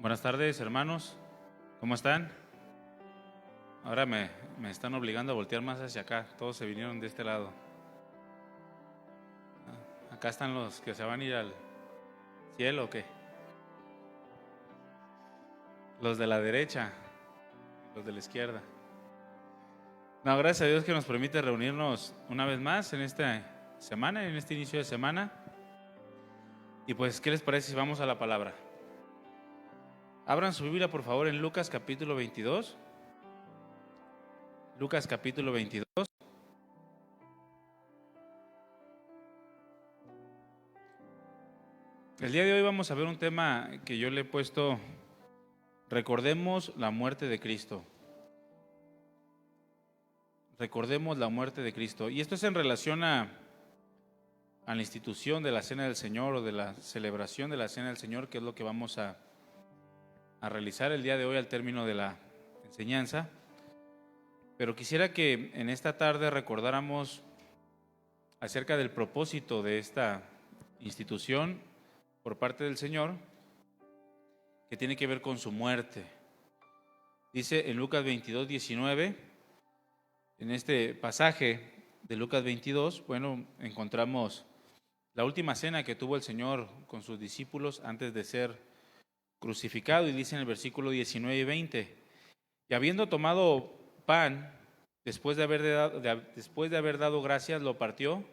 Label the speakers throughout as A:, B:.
A: Buenas tardes, hermanos. ¿Cómo están? Ahora me están obligando a voltear más hacia acá. Todos se vinieron de este lado. Acá están los que se van a ir al cielo, ¿o qué? Los de la derecha, los de la izquierda. No, gracias a Dios que nos permite reunirnos una vez más en esta semana, en este inicio de semana. Y pues, ¿qué les parece si vamos a la palabra? Abran su Biblia, por favor, en Lucas capítulo 22. Lucas capítulo 22. El día de hoy vamos a ver un tema que yo le he puesto: recordemos la muerte de Cristo. Recordemos la muerte de Cristo. Y esto es en relación a la institución de la Cena del Señor o de la celebración de la Cena del Señor, que es lo que vamos a realizar el día de hoy al término de la enseñanza. Pero quisiera que en esta tarde recordáramos acerca del propósito de esta institución por parte del Señor, que tiene que ver con su muerte. Dice en Lucas 22, 19, en este pasaje de Lucas 22, encontramos la última cena que tuvo el Señor con sus discípulos antes de ser crucificado, y dice en el versículo 19 y 20, y habiendo tomado pan, después de haber dado gracias, lo partió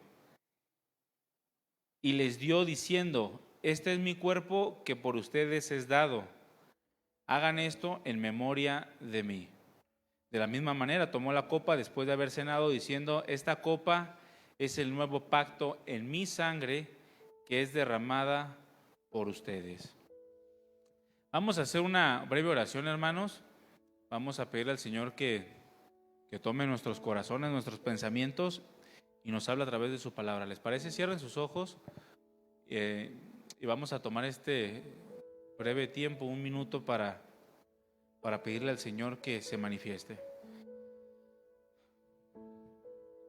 A: y les dio diciendo: este es mi cuerpo que por ustedes es dado, hagan esto en memoria de mí. De la misma manera tomó la copa después de haber cenado, diciendo: esta copa es el nuevo pacto en mi sangre, que es derramada por ustedes. Vamos a hacer una breve oración, hermanos. Vamos a pedirle al Señor que tome nuestros corazones, nuestros pensamientos, y nos hable a través de su palabra. ¿Les parece? Cierren sus ojos y vamos a tomar este breve tiempo, un minuto, para pedirle al Señor que se manifieste.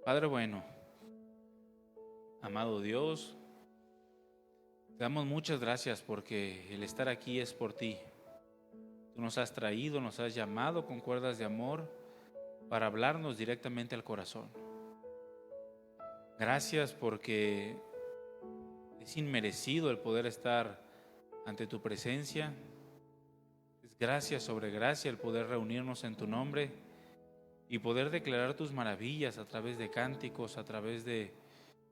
A: Padre bueno, amado Dios, te damos muchas gracias porque el estar aquí es por ti. Tú nos has traído, nos has llamado con cuerdas de amor para hablarnos directamente al corazón. Gracias porque es inmerecido el poder estar ante tu presencia. Es gracia sobre gracia el poder reunirnos en tu nombre y poder declarar tus maravillas a través de cánticos, a través de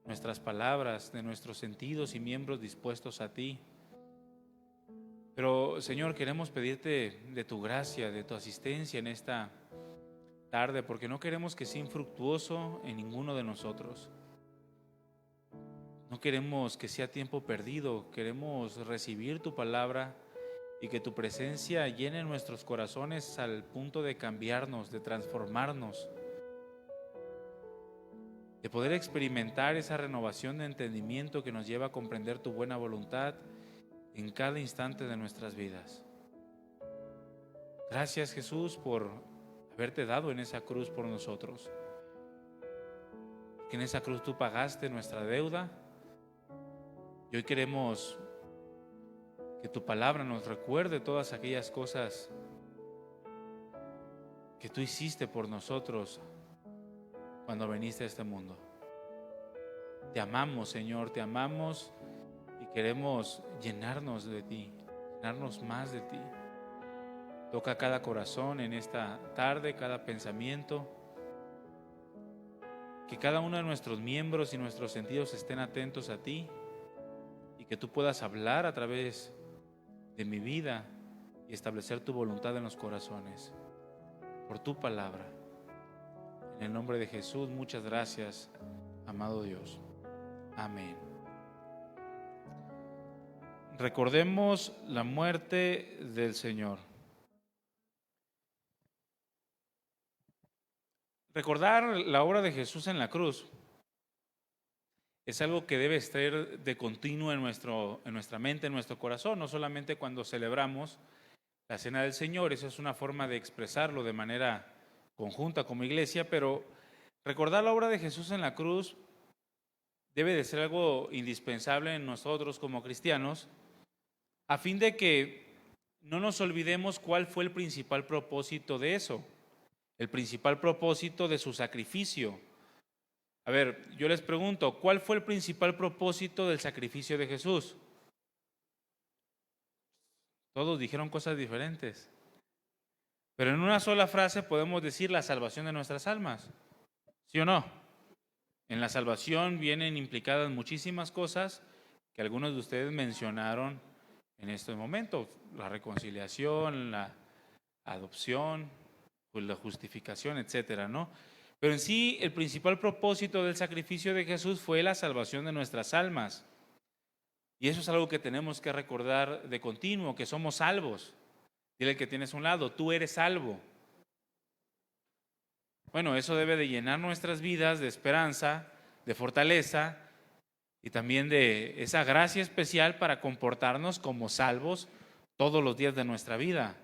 A: nuestras palabras, de nuestros sentidos y miembros dispuestos a ti. Pero, Señor, queremos pedirte de tu gracia, de tu asistencia en esta tarde, porque no queremos que sea infructuoso en ninguno de nosotros. No queremos que sea tiempo perdido, queremos recibir tu palabra y que tu presencia llene nuestros corazones al punto de cambiarnos, de transformarnos, de poder experimentar esa renovación de entendimiento que nos lleva a comprender tu buena voluntad en cada instante de nuestras vidas. Gracias, Jesús, por haberte dado en esa cruz por nosotros. Que en esa cruz tú pagaste nuestra deuda. Y hoy queremos que tu palabra nos recuerde todas aquellas cosas que tú hiciste por nosotros cuando viniste a este mundo. Te amamos, Señor, te amamos y queremos llenarnos de ti, llenarnos más de ti. Toca cada corazón en esta tarde, cada pensamiento, que cada uno de nuestros miembros y nuestros sentidos estén atentos a ti y que tú puedas hablar a través de mi vida y establecer tu voluntad en los corazones por tu palabra. En el nombre de Jesús, muchas gracias, amado Dios. Amén. Recordemos la muerte del Señor. Recordar la obra de Jesús en la cruz es algo que debe estar de continuo en nuestra mente, en nuestro corazón, no solamente cuando celebramos la Cena del Señor. Eso es una forma de expresarlo de manera conjunta como iglesia, pero recordar la obra de Jesús en la cruz debe de ser algo indispensable en nosotros como cristianos, a fin de que no nos olvidemos cuál fue el principal propósito de eso, el principal propósito de su sacrificio. A ver, yo les pregunto, ¿cuál fue el principal propósito del sacrificio de Jesús? Todos dijeron cosas diferentes, pero en una sola frase podemos decir la salvación de nuestras almas, ¿sí o no? En la salvación vienen implicadas muchísimas cosas que algunos de ustedes mencionaron en este momento: la reconciliación, la adopción, pues la justificación, etcétera, ¿no? Pero en sí, el principal propósito del sacrificio de Jesús fue la salvación de nuestras almas. Y eso es algo que tenemos que recordar de continuo, que somos salvos. Dile al que tienes a un lado, tú eres salvo. Bueno, eso debe de llenar nuestras vidas de esperanza, de fortaleza y también de esa gracia especial para comportarnos como salvos todos los días de nuestra vida.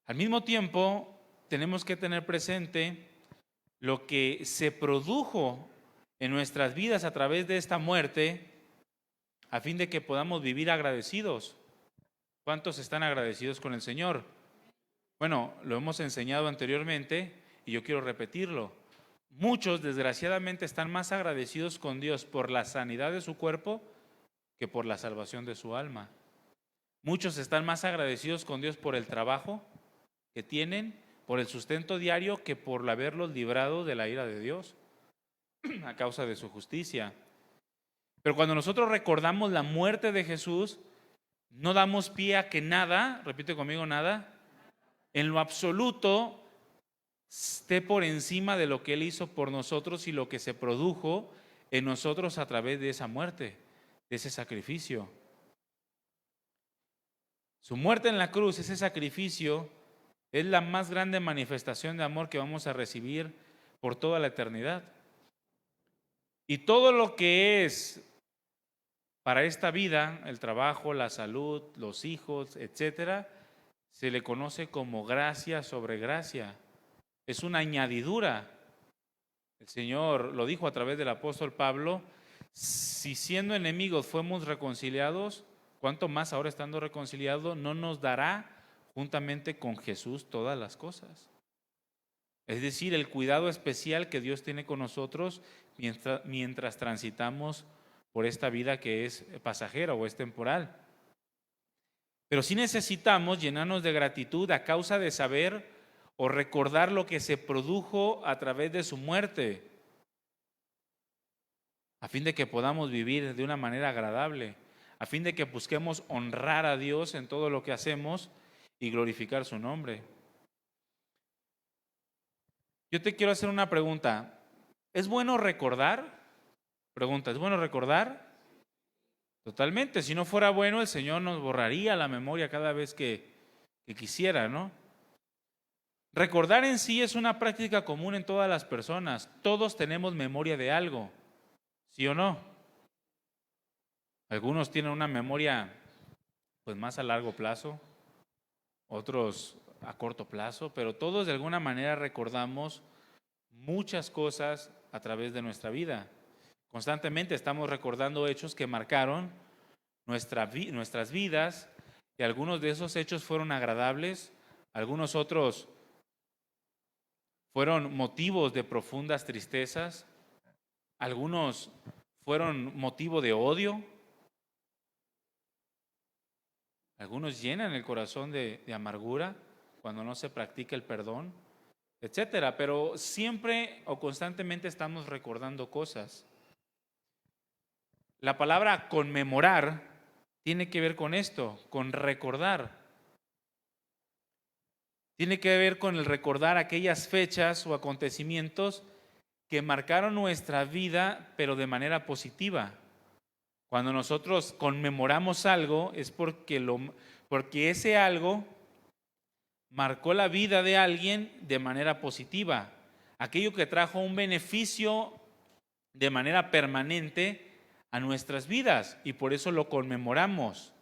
A: Al mismo tiempo, tenemos que tener presente lo que se produjo en nuestras vidas a través de esta muerte, a fin de que podamos vivir agradecidos. ¿Cuántos están agradecidos con el Señor? Bueno, lo hemos enseñado anteriormente y yo quiero repetirlo. Muchos, desgraciadamente, están más agradecidos con Dios por la sanidad de su cuerpo que por la salvación de su alma. Muchos están más agradecidos con Dios por el trabajo que tienen, por el sustento diario, que por haberlos librado de la ira de Dios a causa de su justicia. Pero cuando nosotros recordamos la muerte de Jesús, no damos pie a que nada, repite conmigo, nada, en lo absoluto esté por encima de lo que Él hizo por nosotros y lo que se produjo en nosotros a través de esa muerte, de ese sacrificio. Su muerte en la cruz, ese sacrificio, es la más grande manifestación de amor que vamos a recibir por toda la eternidad. Y todo lo que es para esta vida, el trabajo, la salud, los hijos, etcétera, se le conoce como gracia sobre gracia. Es una añadidura. El Señor lo dijo a través del apóstol Pablo: si siendo enemigos fuimos reconciliados, ¿cuánto más ahora estando reconciliados no nos dará juntamente con Jesús todas las cosas? Es decir, el cuidado especial que Dios tiene con nosotros mientras transitamos por esta vida que es pasajera o es temporal. Pero sí necesitamos llenarnos de gratitud a causa de saber o recordar lo que se produjo a través de su muerte, a fin de que podamos vivir de una manera agradable, a fin de que busquemos honrar a Dios en todo lo que hacemos y glorificar su nombre. Yo te quiero hacer una pregunta. ¿Es bueno recordar? Pregunta, ¿es bueno recordar? Totalmente. Si no fuera bueno, el Señor nos borraría la memoria cada vez que quisiera, ¿no? Recordar en sí es una práctica común en todas las personas. Todos tenemos memoria de algo, ¿sí o no? Algunos tienen una memoria pues más a largo plazo, otros a corto plazo, pero todos de alguna manera recordamos muchas cosas a través de nuestra vida. Constantemente estamos recordando hechos que marcaron nuestras vidas, y algunos de esos hechos fueron agradables, algunos otros fueron motivos de profundas tristezas, algunos fueron motivo de odio, algunos llenan el corazón de amargura cuando no se practica el perdón, etcétera. Pero siempre o constantemente estamos recordando cosas. La palabra conmemorar tiene que ver con esto, con recordar. Tiene que ver con el recordar aquellas fechas o acontecimientos que marcaron nuestra vida, pero de manera positiva. Cuando nosotros conmemoramos algo es porque ese algo marcó la vida de alguien de manera positiva. Aquello que trajo un beneficio de manera permanente a nuestras vidas, y por eso lo conmemoramos.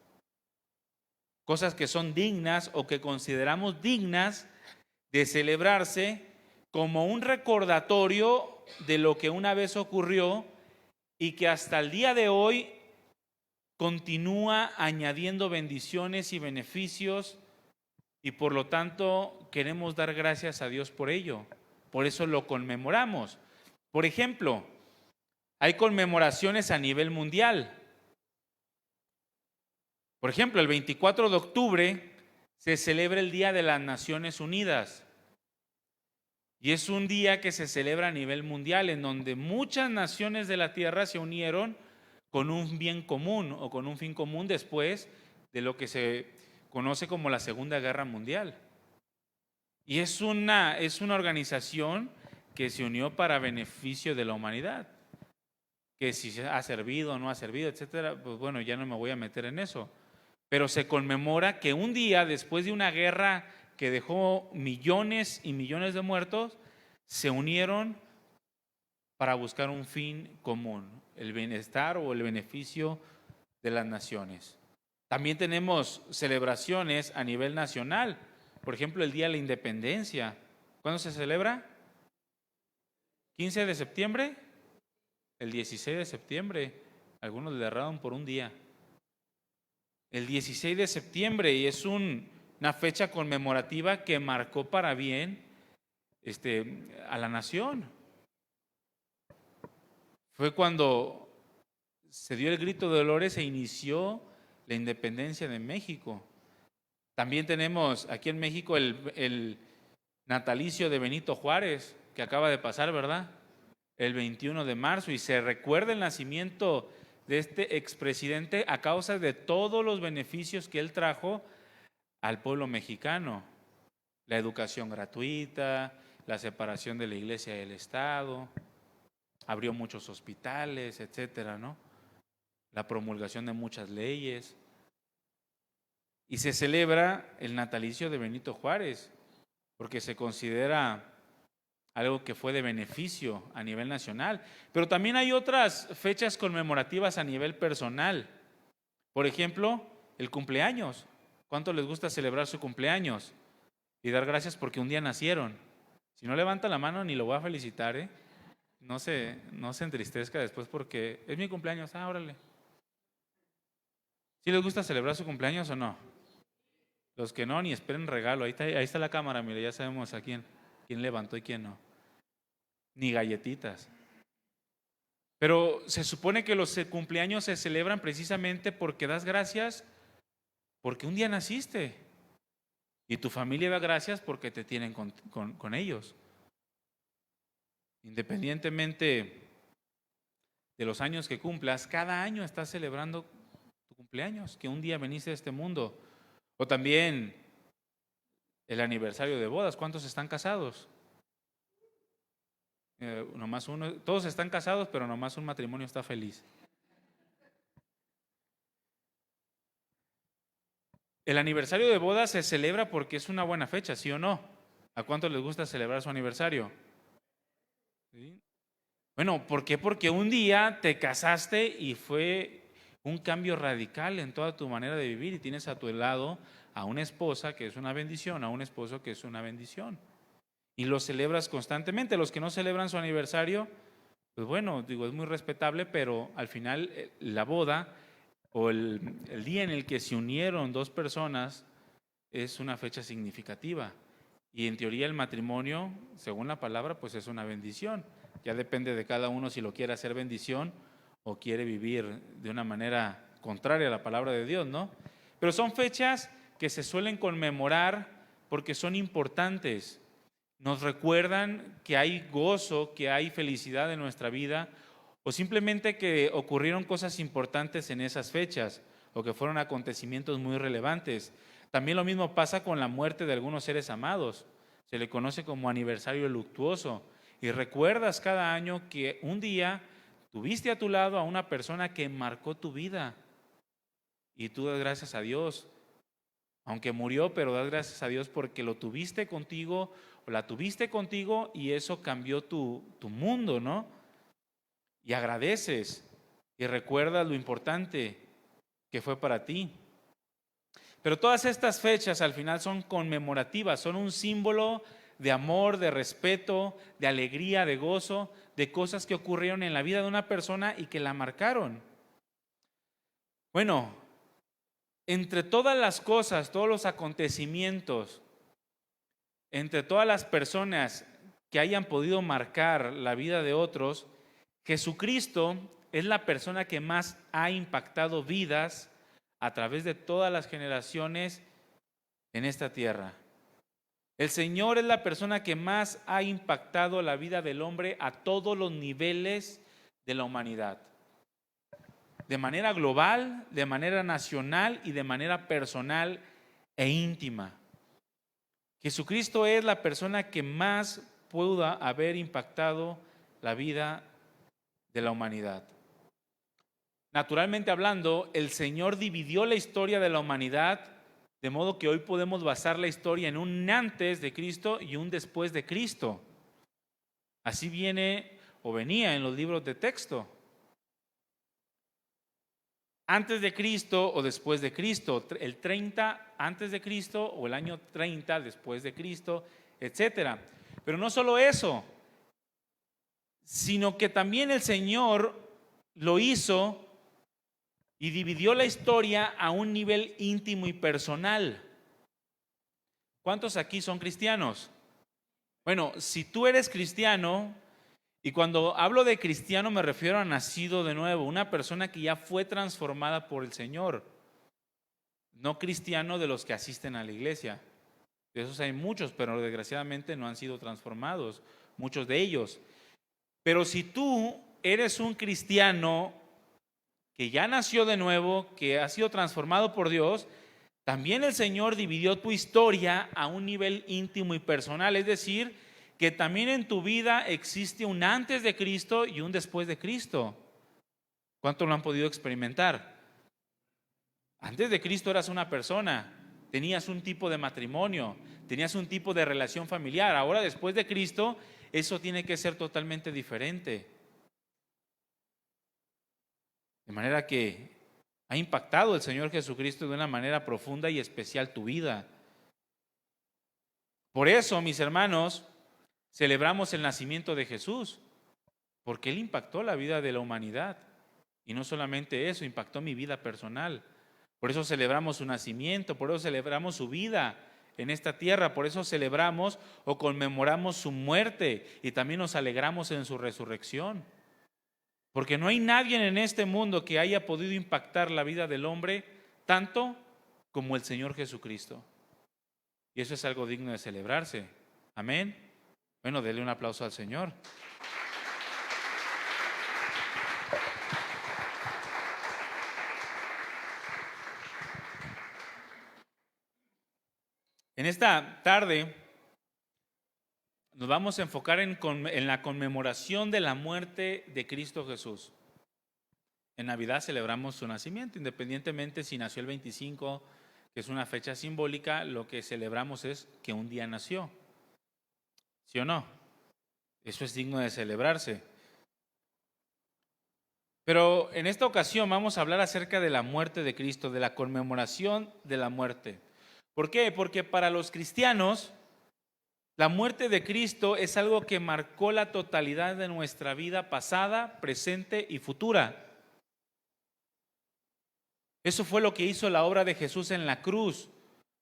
A: Cosas que son dignas o que consideramos dignas de celebrarse como un recordatorio de lo que una vez ocurrió y que hasta el día de hoy continúa añadiendo bendiciones y beneficios y por lo tanto queremos dar gracias a Dios por ello. Por eso lo conmemoramos. Por ejemplo, hay conmemoraciones a nivel mundial. Por ejemplo, el 24 de octubre se celebra el Día de las Naciones Unidas. Y es un día que se celebra a nivel mundial, en donde muchas naciones de la tierra se unieron con un bien común o con un fin común después de lo que se conoce como la Segunda Guerra Mundial. Y es una organización que se unió para beneficio de la humanidad. Que si ha servido o no ha servido, etcétera, pues bueno, ya no me voy a meter en eso. Pero se conmemora que un día después de una guerra que dejó millones y millones de muertos, se unieron para buscar un fin común, el bienestar o el beneficio de las naciones. También tenemos celebraciones a nivel nacional. Por ejemplo, el Día de la Independencia. ¿Cuándo se celebra? ¿15 de septiembre? El 16 de septiembre. Algunos le erraron por un día. El 16 de septiembre, y es una fecha conmemorativa que marcó para bien a la nación. Fue cuando se dio el grito de dolores e inició la independencia de México. También tenemos aquí en México el natalicio de Benito Juárez, que acaba de pasar, ¿verdad? El 21 de marzo, y se recuerda el nacimiento de este expresidente a causa de todos los beneficios que él trajo al pueblo mexicano. La educación gratuita, la separación de la iglesia y el Estado, abrió muchos hospitales, etcétera, ¿no? La promulgación de muchas leyes. Y se celebra el natalicio de Benito Juárez, porque se considera algo que fue de beneficio a nivel nacional. Pero también hay otras fechas conmemorativas a nivel personal. Por ejemplo, el cumpleaños. ¿Cuánto les gusta celebrar su cumpleaños? Y dar gracias porque un día nacieron. Si no levanta la mano, ni lo voy a felicitar, ¿eh? No se entristezca después porque es mi cumpleaños. Órale. ¿Sí les gusta celebrar su cumpleaños o no? Los que no, ni esperen regalo. Ahí está la cámara, mire, ya sabemos a quién levantó y quién no. Ni galletitas. Pero se supone que los cumpleaños se celebran precisamente porque das gracias porque un día naciste. Y tu familia da gracias porque te tienen con ellos. Independientemente de los años que cumplas, cada año estás celebrando tu cumpleaños, que un día veniste a este mundo. O también el aniversario de bodas. ¿Cuántos están casados? Nomás uno. Todos están casados, pero nomás un matrimonio está feliz. El aniversario de bodas se celebra porque es una buena fecha, ¿sí o no? ¿A cuántos les gusta celebrar su aniversario? ¿Sí? Bueno, ¿por qué? Porque un día te casaste y fue un cambio radical en toda tu manera de vivir y tienes a tu lado a una esposa que es una bendición, a un esposo que es una bendición. Y lo celebras constantemente. Los que no celebran su aniversario, pues bueno, digo, es muy respetable, pero al final la boda o el día en el que se unieron dos personas es una fecha significativa. Y en teoría el matrimonio, según la palabra, pues es una bendición. Ya depende de cada uno si lo quiere hacer bendición o quiere vivir de una manera contraria a la palabra de Dios, ¿no? Pero son fechas que se suelen conmemorar porque son importantes. Nos recuerdan que hay gozo, que hay felicidad en nuestra vida, o simplemente que ocurrieron cosas importantes en esas fechas, o que fueron acontecimientos muy relevantes. También lo mismo pasa con la muerte de algunos seres amados. Se le conoce como aniversario luctuoso. Y recuerdas cada año que un día tuviste a tu lado a una persona que marcó tu vida. Y tú das gracias a Dios. Aunque murió, pero das gracias a Dios porque lo tuviste contigo o la tuviste contigo y eso cambió tu mundo, ¿no? Y agradeces y recuerdas lo importante que fue para ti. Pero todas estas fechas al final son conmemorativas, son un símbolo de amor, de respeto, de alegría, de gozo, de cosas que ocurrieron en la vida de una persona y que la marcaron. Bueno, entre todas las cosas, todos los acontecimientos, entre todas las personas que hayan podido marcar la vida de otros, Jesucristo es la persona que más ha impactado vidas a través de todas las generaciones en esta tierra. El Señor es la persona que más ha impactado la vida del hombre a todos los niveles de la humanidad. De manera global, de manera nacional y de manera personal e íntima. Jesucristo es la persona que más pudo haber impactado la vida de la humanidad. Naturalmente hablando, el Señor dividió la historia de la humanidad, de modo que hoy podemos basar la historia en un antes de Cristo y un después de Cristo. Así viene o venía en los libros de texto. Antes de Cristo o después de Cristo, el 30 antes de Cristo o el año 30 después de Cristo, etcétera. Pero no solo eso, sino que también el Señor lo hizo y dividió la historia a un nivel íntimo y personal. ¿Cuántos aquí son cristianos? Bueno, si tú eres cristiano, y cuando hablo de cristiano me refiero a nacido de nuevo, una persona que ya fue transformada por el Señor, no cristiano de los que asisten a la iglesia. De esos hay muchos, pero desgraciadamente no han sido transformados, muchos de ellos. Pero si tú eres un cristiano que ya nació de nuevo, que ha sido transformado por Dios, también el Señor dividió tu historia a un nivel íntimo y personal, es decir, que también en tu vida existe un antes de Cristo y un después de Cristo. ¿Cuánto lo han podido experimentar? Antes de Cristo eras una persona, tenías un tipo de matrimonio, tenías un tipo de relación familiar. Ahora, después de Cristo, eso tiene que ser totalmente diferente. De manera que ha impactado el Señor Jesucristo de una manera profunda y especial tu vida. Por eso, mis hermanos, celebramos el nacimiento de Jesús, porque Él impactó la vida de la humanidad. Y no solamente eso, impactó mi vida personal. Por eso celebramos su nacimiento, por eso celebramos su vida en esta tierra, por eso celebramos o conmemoramos su muerte y también nos alegramos en su resurrección. Porque no hay nadie en este mundo que haya podido impactar la vida del hombre tanto como el Señor Jesucristo. Y eso es algo digno de celebrarse. Amén. Bueno, denle un aplauso al Señor. En esta tarde nos vamos a enfocar en la conmemoración de la muerte de Cristo Jesús. En Navidad celebramos su nacimiento, independientemente si nació el 25, que es una fecha simbólica, lo que celebramos es que un día nació. ¿Sí o no? Eso es digno de celebrarse. Pero en esta ocasión vamos a hablar acerca de la muerte de Cristo, de la conmemoración de la muerte. ¿Por qué? Porque para los cristianos, la muerte de Cristo es algo que marcó la totalidad de nuestra vida pasada, presente y futura. Eso fue lo que hizo la obra de Jesús en la cruz,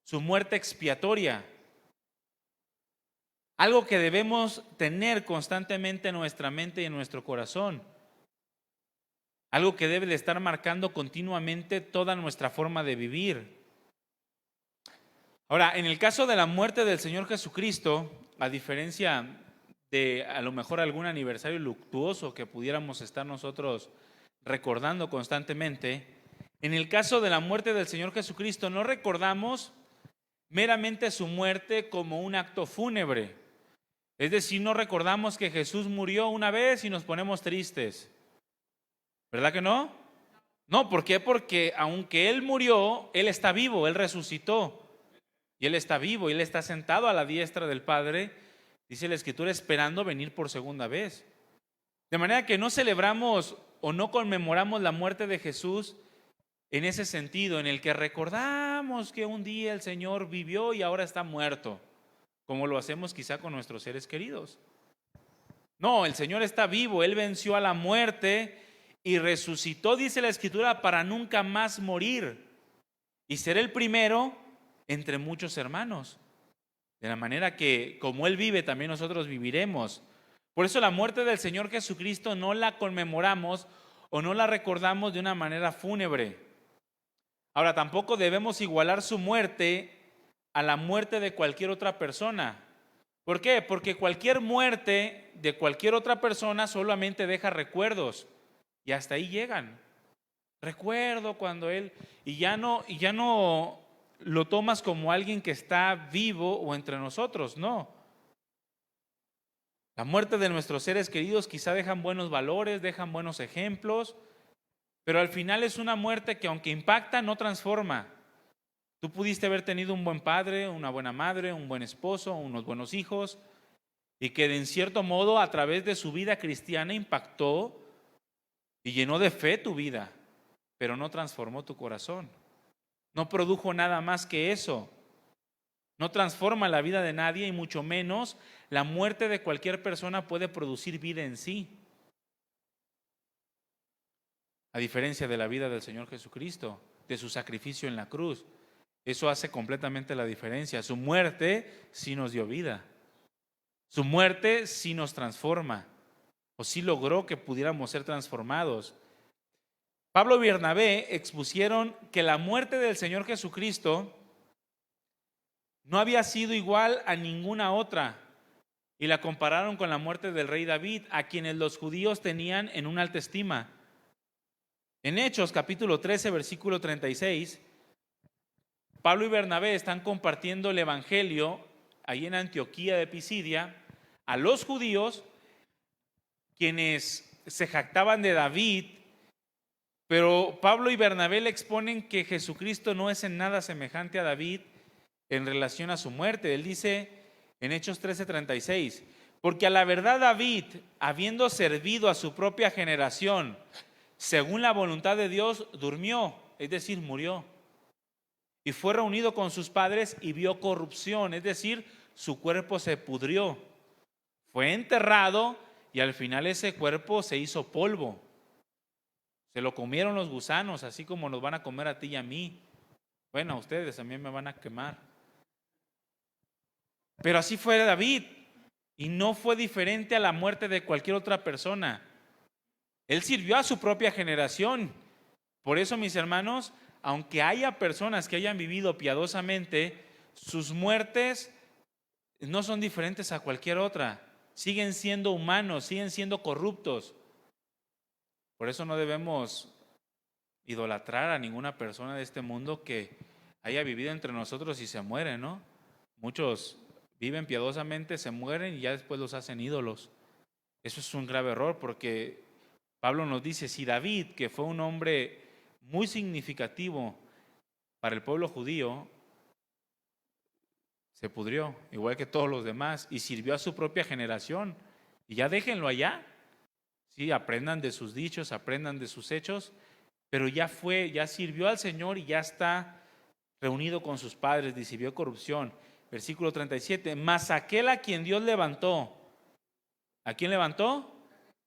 A: su muerte expiatoria. Algo que debemos tener constantemente en nuestra mente y en nuestro corazón. Algo que debe de estar marcando continuamente toda nuestra forma de vivir. Ahora, en el caso de la muerte del Señor Jesucristo, a diferencia de a lo mejor algún aniversario luctuoso que pudiéramos estar nosotros recordando constantemente, en el caso de la muerte del Señor Jesucristo no recordamos meramente su muerte como un acto fúnebre. Es decir, no recordamos que Jesús murió una vez y nos ponemos tristes. ¿Verdad que no? No, ¿por qué? Porque aunque Él murió, Él está vivo, Él resucitó. Y Él está vivo, y Él está sentado a la diestra del Padre, dice la Escritura, esperando venir por segunda vez. De manera que no celebramos o no conmemoramos la muerte de Jesús en ese sentido, en el que recordamos que un día el Señor vivió y ahora está muerto, como lo hacemos quizá con nuestros seres queridos. No, el Señor está vivo, Él venció a la muerte y resucitó, dice la Escritura, para nunca más morir y ser el primero entre muchos hermanos. De la manera que como Él vive, también nosotros viviremos. Por eso la muerte del Señor Jesucristo no la conmemoramos o no la recordamos de una manera fúnebre. Ahora, tampoco debemos igualar su muerte a la muerte de cualquier otra persona. ¿Por qué? Porque cualquier muerte de cualquier otra persona solamente deja recuerdos y hasta ahí llegan. Recuerdo cuando él, y ya no lo tomas como alguien que está vivo o entre nosotros, no. La muerte de nuestros seres queridos quizá dejan buenos valores, dejan buenos ejemplos, pero al final es una muerte que aunque impacta, no transforma. Tú pudiste haber tenido un buen padre, una buena madre, un buen esposo, unos buenos hijos, y que en cierto modo a través de su vida cristiana impactó y llenó de fe tu vida, pero no transformó tu corazón. No produjo nada más que eso. No transforma la vida de nadie y mucho menos la muerte de cualquier persona puede producir vida en sí. A diferencia de la vida del Señor Jesucristo, de su sacrificio en la cruz. Eso hace completamente la diferencia. Su muerte sí nos dio vida. Su muerte sí nos transforma. O sí logró que pudiéramos ser transformados. Pablo y Bernabé expusieron que la muerte del Señor Jesucristo no había sido igual a ninguna otra y la compararon con la muerte del rey David, a quienes los judíos tenían en una alta estima. En Hechos capítulo 13, versículo 36, Pablo y Bernabé están compartiendo el evangelio ahí en Antioquía de Pisidia a los judíos, quienes se jactaban de David. Pero Pablo y Bernabé le exponen que Jesucristo no es en nada semejante a David en relación a su muerte. Él dice en Hechos 13:36, porque a la verdad David, habiendo servido a su propia generación, según la voluntad de Dios, durmió, es decir, murió. Y fue reunido con sus padres y vio corrupción, es decir, su cuerpo se pudrió. Fue enterrado y al final ese cuerpo se hizo polvo. Se lo comieron los gusanos, así como nos van a comer a ti y a mí. Bueno, a ustedes también me van a quemar. Pero así fue David y no fue diferente a la muerte de cualquier otra persona. Él sirvió a su propia generación. Por eso, mis hermanos, aunque haya personas que hayan vivido piadosamente, sus muertes no son diferentes a cualquier otra. Siguen siendo humanos, siguen siendo corruptos. Por eso no debemos idolatrar a ninguna persona de este mundo que haya vivido entre nosotros y se muere, ¿no? Muchos viven piadosamente, se mueren y ya después los hacen ídolos. Eso es un grave error porque Pablo nos dice, si David, que fue un hombre muy significativo para el pueblo judío, se pudrió, igual que todos los demás, y sirvió a su propia generación, y ya déjenlo allá. Sí, aprendan de sus dichos, aprendan de sus hechos, pero ya sirvió al Señor y ya está reunido con sus padres, y vio corrupción. Versículo 37, mas aquel a quien Dios levantó, ¿a quién levantó?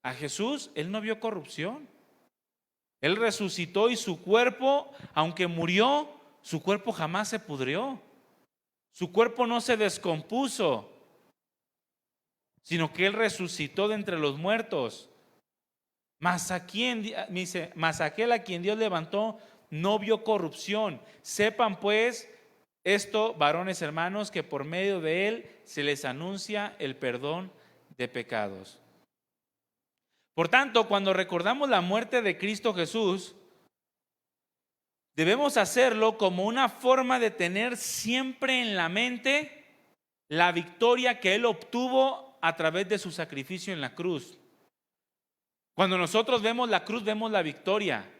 A: A Jesús. Él no vio corrupción. Él resucitó y su cuerpo, aunque murió, su cuerpo jamás se pudrió. Su cuerpo no se descompuso, sino que Él resucitó de entre los muertos. Mas aquel a quien Dios levantó no vio corrupción. Sepan pues esto, varones hermanos, que por medio de Él se les anuncia el perdón de pecados. Por tanto, cuando recordamos la muerte de Cristo Jesús, debemos hacerlo como una forma de tener siempre en la mente la victoria que Él obtuvo a través de su sacrificio en la cruz. Cuando nosotros vemos la cruz, vemos la victoria.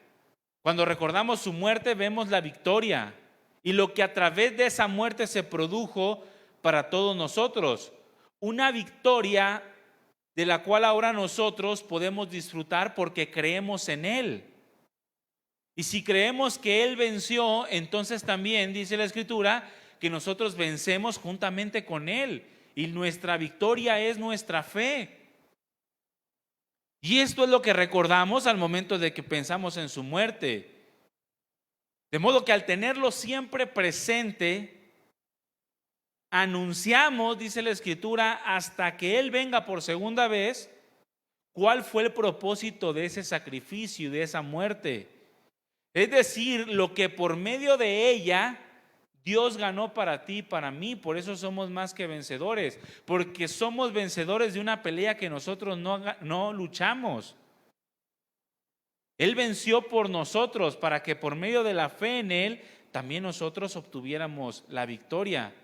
A: Cuando recordamos su muerte, vemos la victoria. Y lo que a través de esa muerte se produjo para todos nosotros. Una victoria de la cual ahora nosotros podemos disfrutar porque creemos en Él. Y si creemos que Él venció, entonces también dice la Escritura que nosotros vencemos juntamente con Él. Y nuestra victoria es nuestra fe. Y esto es lo que recordamos al momento de que pensamos en su muerte. De modo que al tenerlo siempre presente, anunciamos, dice la Escritura, hasta que Él venga por segunda vez, cuál fue el propósito de ese sacrificio y de esa muerte. Es decir, lo que por medio de ella Dios ganó para ti y para mí. Por eso somos más que vencedores, porque somos vencedores de una pelea que nosotros no luchamos. Él venció por nosotros para que por medio de la fe en Él también nosotros obtuviéramos la victoria.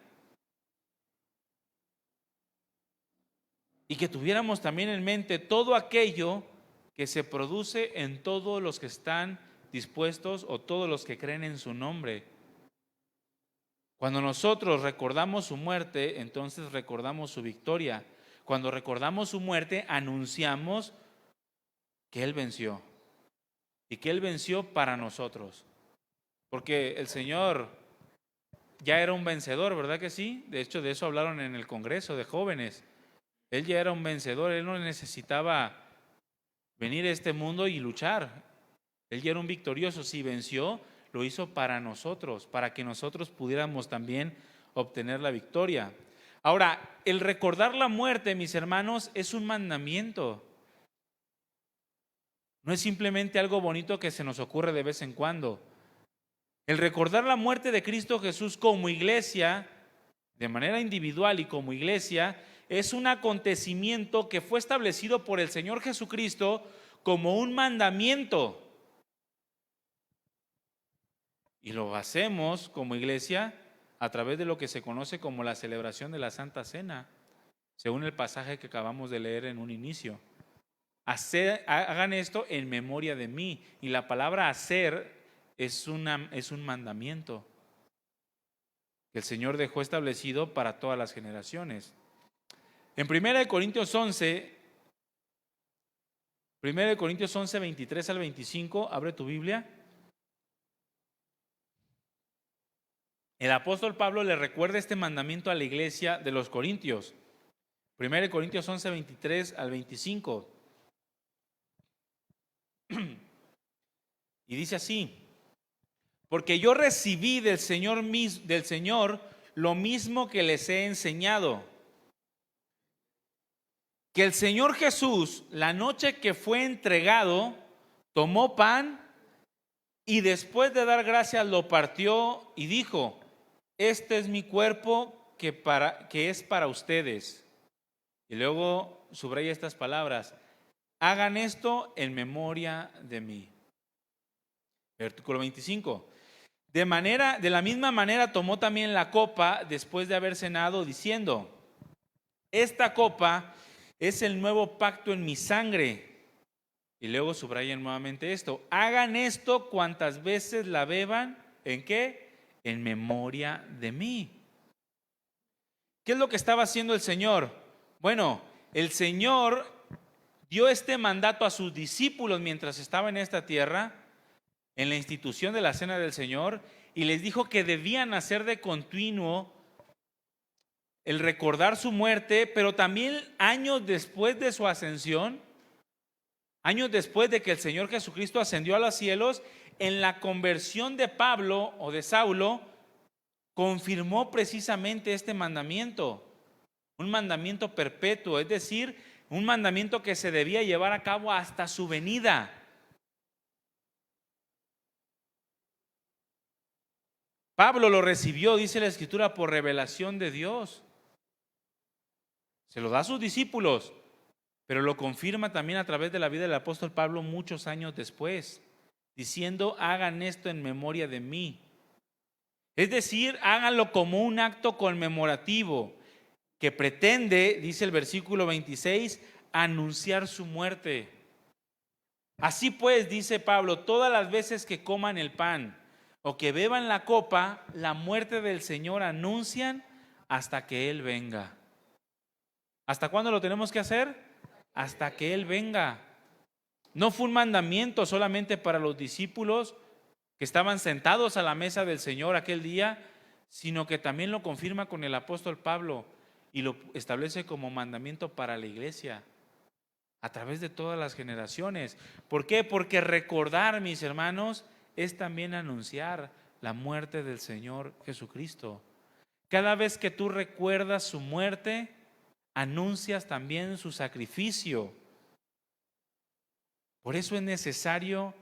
A: Y que tuviéramos también en mente todo aquello que se produce en todos los que están dispuestos o todos los que creen en su nombre. Cuando nosotros recordamos su muerte, entonces recordamos su victoria. Cuando recordamos su muerte, anunciamos que Él venció. Y que Él venció para nosotros. Porque el Señor ya era un vencedor, ¿verdad que sí? De hecho, de eso hablaron en el Congreso de Jóvenes. Él ya era un vencedor, Él no necesitaba venir a este mundo y luchar. Él ya era un victorioso. Si venció, lo hizo para nosotros, para que nosotros pudiéramos también obtener la victoria. Ahora, el recordar la muerte, mis hermanos, es un mandamiento. No es simplemente algo bonito que se nos ocurre de vez en cuando. El recordar la muerte de Cristo Jesús como iglesia, de manera individual y como iglesia, es un acontecimiento que fue establecido por el Señor Jesucristo como un mandamiento. Y lo hacemos como iglesia a través de lo que se conoce como la celebración de la Santa Cena, según el pasaje que acabamos de leer en un inicio. Hagan esto en memoria de mí. Y la palabra hacer es un mandamiento que el Señor dejó establecido para todas las generaciones. En 1 Corintios 11, 23 al 25, abre tu Biblia. El apóstol Pablo le recuerda este mandamiento a la iglesia de los Corintios. 1 Corintios 11, 23 al 25. Y dice así: porque yo recibí del Señor lo mismo que les he enseñado, que el Señor Jesús, la noche que fue entregado, tomó pan y después de dar gracias lo partió y dijo: este es mi cuerpo que es para ustedes. Y luego subraya estas palabras: hagan esto en memoria de mí. Versículo 25. De la misma manera tomó también la copa después de haber cenado, diciendo: esta copa es el nuevo pacto en mi sangre. Y luego subrayan nuevamente esto: hagan esto cuantas veces la beban, ¿en qué? En memoria de mí. ¿Qué es lo que estaba haciendo el Señor? Bueno, el Señor dio este mandato a sus discípulos mientras estaba en esta tierra, en la institución de la Cena del Señor, y les dijo que debían hacer de continuo el recordar su muerte, pero también años después de su ascensión, años después de que el Señor Jesucristo ascendió a los cielos, en la conversión de Pablo o de Saulo, confirmó precisamente este mandamiento, un mandamiento perpetuo, es decir, un mandamiento que se debía llevar a cabo hasta su venida. Pablo lo recibió, dice la Escritura, por revelación de Dios. Se lo da a sus discípulos, pero lo confirma también a través de la vida del apóstol Pablo muchos años después, diciendo: hagan esto en memoria de mí. Es decir, háganlo como un acto conmemorativo que pretende, dice el versículo 26, anunciar su muerte. Así pues, dice Pablo, todas las veces que coman el pan o que beban la copa, la muerte del Señor anuncian hasta que Él venga. ¿Hasta cuándo lo tenemos que hacer? Hasta que Él venga. No fue un mandamiento solamente para los discípulos que estaban sentados a la mesa del Señor aquel día, sino que también lo confirma con el apóstol Pablo y lo establece como mandamiento para la iglesia. a través de todas las generaciones. ¿Por qué? Porque recordar, mis hermanos, es también anunciar la muerte del Señor Jesucristo. Cada vez que tú recuerdas su muerte, anuncias también su sacrificio. Por eso es necesario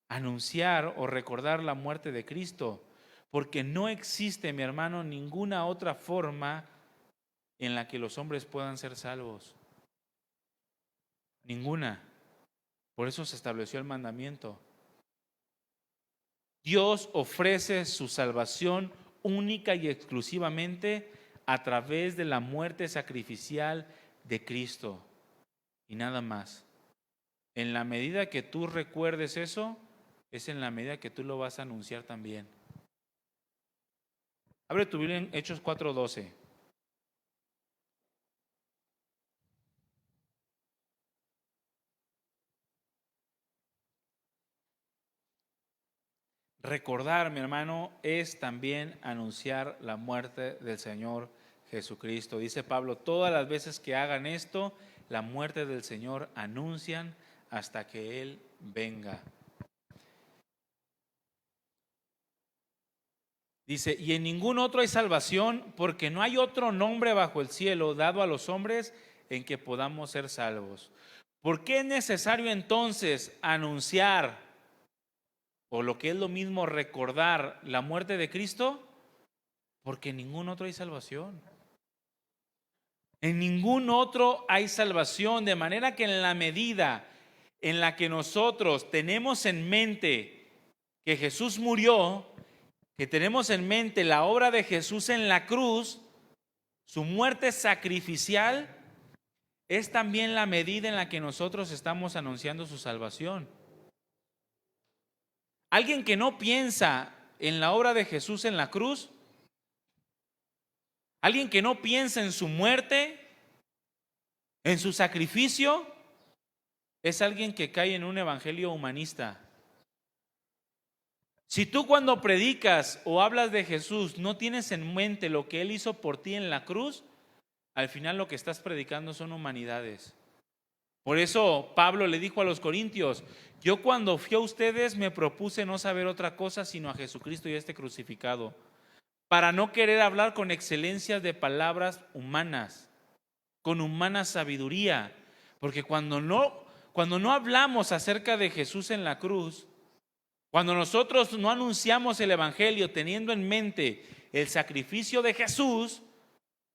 A: anunciar o recordar la muerte de Cristo, porque no existe, mi hermano, ninguna otra forma en la que los hombres puedan ser salvos. Ninguna. Por eso se estableció el mandamiento. Dios ofrece su salvación única y exclusivamente a través de la muerte sacrificial de Cristo y nada más. En la medida que tú recuerdes eso, es en la medida que tú lo vas a anunciar también. Abre tu Biblia en Hechos 4:12. Recordar, mi hermano, es también anunciar la muerte del Señor Jesucristo. Dice Pablo, todas las veces que hagan esto, la muerte del Señor anuncian hasta que Él venga. Dice, y en ningún otro hay salvación, porque no hay otro nombre bajo el cielo dado a los hombres en que podamos ser salvos. ¿Por qué es necesario entonces anunciar, o lo que es lo mismo recordar, la muerte de Cristo? Porque en ningún otro hay salvación. En ningún otro hay salvación, de manera que en la medida en la que nosotros tenemos en mente que Jesús murió, que tenemos en mente la obra de Jesús en la cruz, su muerte sacrificial, es también la medida en la que nosotros estamos anunciando su salvación. Alguien que no piensa en la obra de Jesús en la cruz, alguien que no piensa en su muerte, en su sacrificio, es alguien que cae en un evangelio humanista. Si tú cuando predicas o hablas de Jesús no tienes en mente lo que Él hizo por ti en la cruz, al final lo que estás predicando son humanidades. Por eso Pablo le dijo a los corintios, yo cuando fui a ustedes me propuse no saber otra cosa sino a Jesucristo y a este crucificado, para no querer hablar con excelencias de palabras humanas, con humana sabiduría, porque cuando no hablamos acerca de Jesús en la cruz, cuando nosotros no anunciamos el evangelio teniendo en mente el sacrificio de Jesús,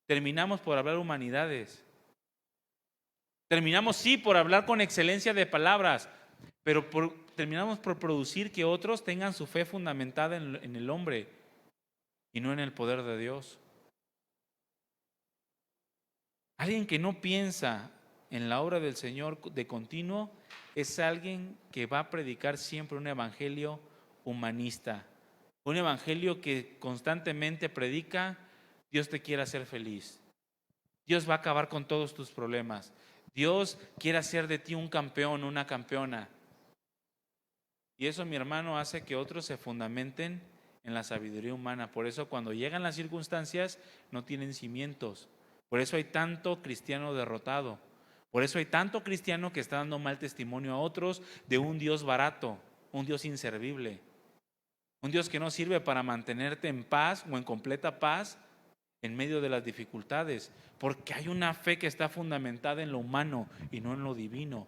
A: terminamos por hablar humanidades. Terminamos sí por hablar con excelencia de palabras, pero terminamos por producir que otros tengan su fe fundamentada en el hombre y no en el poder de Dios. Alguien que no piensa en la obra del Señor de continuo es alguien que va a predicar siempre un evangelio humanista, un evangelio que constantemente predica: Dios te quiere hacer feliz, Dios va a acabar con todos tus problemas, Dios quiere hacer de ti un campeón, una campeona. Y eso, mi hermano, hace que otros se fundamenten en la sabiduría humana. Por eso cuando llegan las circunstancias no tienen cimientos. Por eso hay tanto cristiano derrotado. Por eso hay tanto cristiano que está dando mal testimonio a otros de un Dios barato, un Dios inservible, un Dios que no sirve para mantenerte en paz o en completa paz en medio de las dificultades, porque hay una fe que está fundamentada en lo humano y no en lo divino.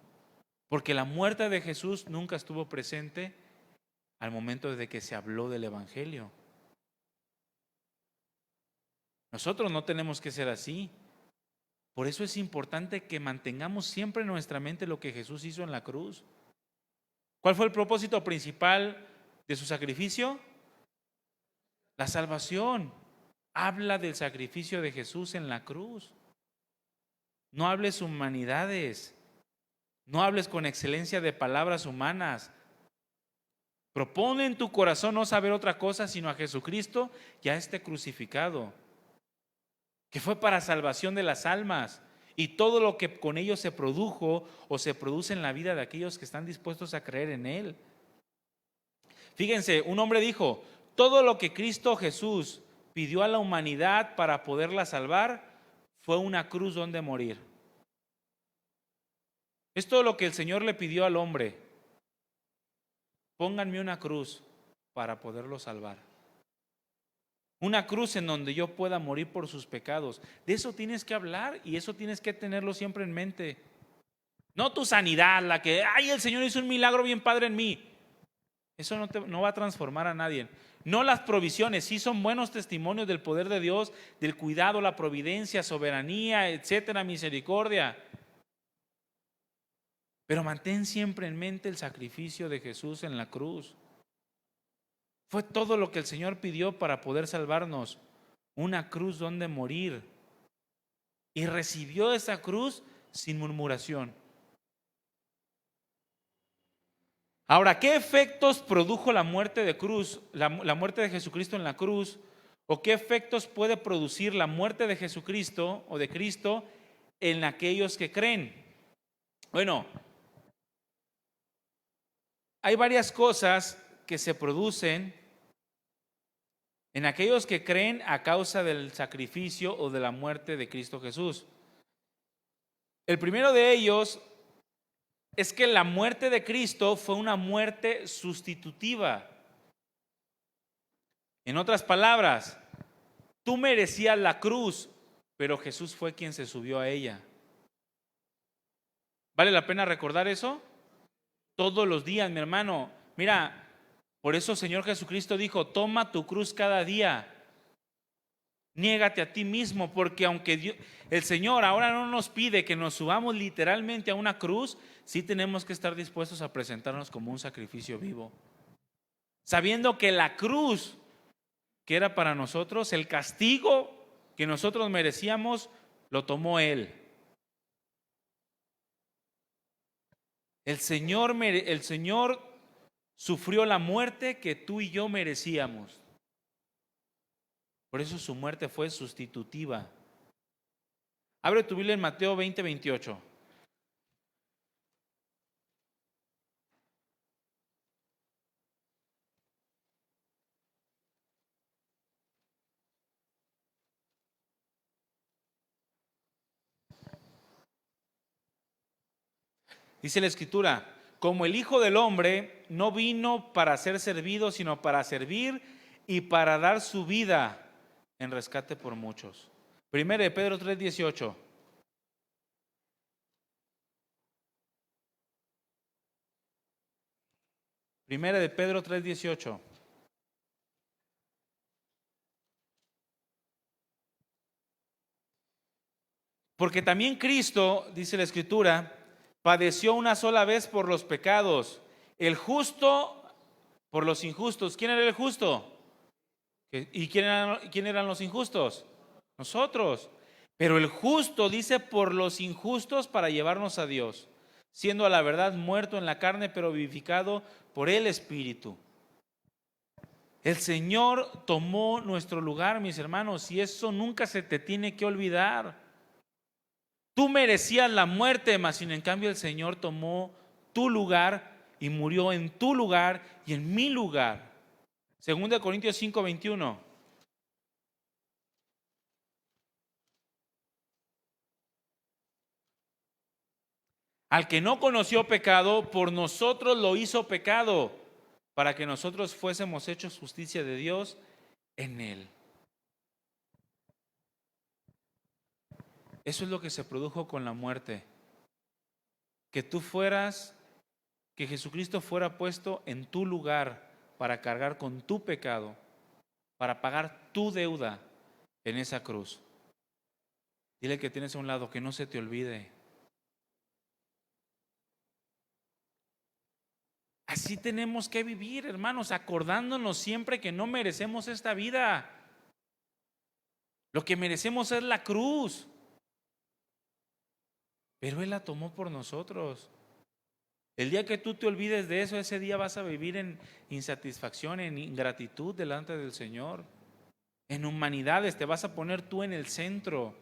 A: Porque la muerte de Jesús nunca estuvo presente al momento de que se habló del evangelio. Nosotros no tenemos que ser así. Por eso es importante que mantengamos siempre en nuestra mente lo que Jesús hizo en la cruz. ¿Cuál fue el propósito principal de su sacrificio? La salvación. Habla del sacrificio de Jesús en la cruz. No hables humanidades. No hables con excelencia de palabras humanas. Propone en tu corazón no saber otra cosa sino a Jesucristo y a este crucificado, que fue para salvación de las almas y todo lo que con ello se produjo o se produce en la vida de aquellos que están dispuestos a creer en Él. Fíjense, un hombre dijo: todo lo que Cristo Jesús pidió a la humanidad para poderla salvar fue una cruz donde morir. Es todo lo que el Señor le pidió al hombre. Pónganme una cruz para poderlo salvar. Una cruz en donde yo pueda morir por sus pecados. De eso tienes que hablar y eso tienes que tenerlo siempre en mente. No tu sanidad, la que, ay, el Señor hizo un milagro bien padre en mí. Eso no va a transformar a nadie. No las provisiones, sí son buenos testimonios del poder de Dios, del cuidado, la providencia, soberanía, etcétera, misericordia. Pero mantén siempre en mente el sacrificio de Jesús en la cruz. Fue todo lo que el Señor pidió para poder salvarnos. Una cruz donde morir. Y recibió esa cruz sin murmuración. Ahora, ¿qué efectos produjo la muerte de cruz, la muerte de Jesucristo en la cruz? ¿O qué efectos puede producir la muerte de Jesucristo o de Cristo en aquellos que creen? Bueno, hay varias cosas que se producen en aquellos que creen a causa del sacrificio o de la muerte de Cristo Jesús. El primero de ellos es que la muerte de Cristo fue una muerte sustitutiva. En otras palabras, tú merecías la cruz, pero Jesús fue quien se subió a ella. ¿Vale la pena recordar eso? Todos los días, mi hermano. Mira, por eso el Señor Jesucristo dijo, toma tu cruz cada día. Niégate a ti mismo, porque aunque el Señor ahora no nos pide que nos subamos literalmente a una cruz, sí tenemos que estar dispuestos a presentarnos como un sacrificio vivo. Sabiendo que la cruz, que era para nosotros, el castigo que nosotros merecíamos, lo tomó Él. El Señor sufrió la muerte que tú y yo merecíamos. Por eso su muerte fue sustitutiva. Abre tu Biblia en Mateo 20:28. Dice la Escritura, como el Hijo del Hombre no vino para ser servido, sino para servir y para dar su vida en rescate por muchos. Primera de Pedro 3:18. Primera de Pedro 3:18. Porque también Cristo, dice la Escritura, padeció una sola vez por los pecados, el justo por los injustos. ¿Quién era el justo? ¿Y quién eran los injustos? Nosotros. Pero el justo dice por los injustos para llevarnos a Dios, siendo a la verdad muerto en la carne, pero vivificado por el Espíritu. El Señor tomó nuestro lugar, mis hermanos, y eso nunca se te tiene que olvidar. Tú merecías la muerte, mas sin en cambio el Señor tomó tu lugar y murió en tu lugar y en mi lugar. 2 Corintios 5:21. Al que no conoció pecado, por nosotros lo hizo pecado, para que nosotros fuésemos hechos justicia de Dios en él. Eso es lo que se produjo con la muerte. Que que Jesucristo fuera puesto en tu lugar para cargar con tu pecado, para pagar tu deuda en esa cruz. Dile que tienes a un lado, que no se te olvide. Así tenemos que vivir, hermanos, acordándonos siempre que no merecemos esta vida. Lo que merecemos es la cruz. Pero Él la tomó por nosotros. El día que tú te olvides de eso, ese día vas a vivir en insatisfacción, en ingratitud delante del Señor. En humanidades te vas a poner tú en el centro.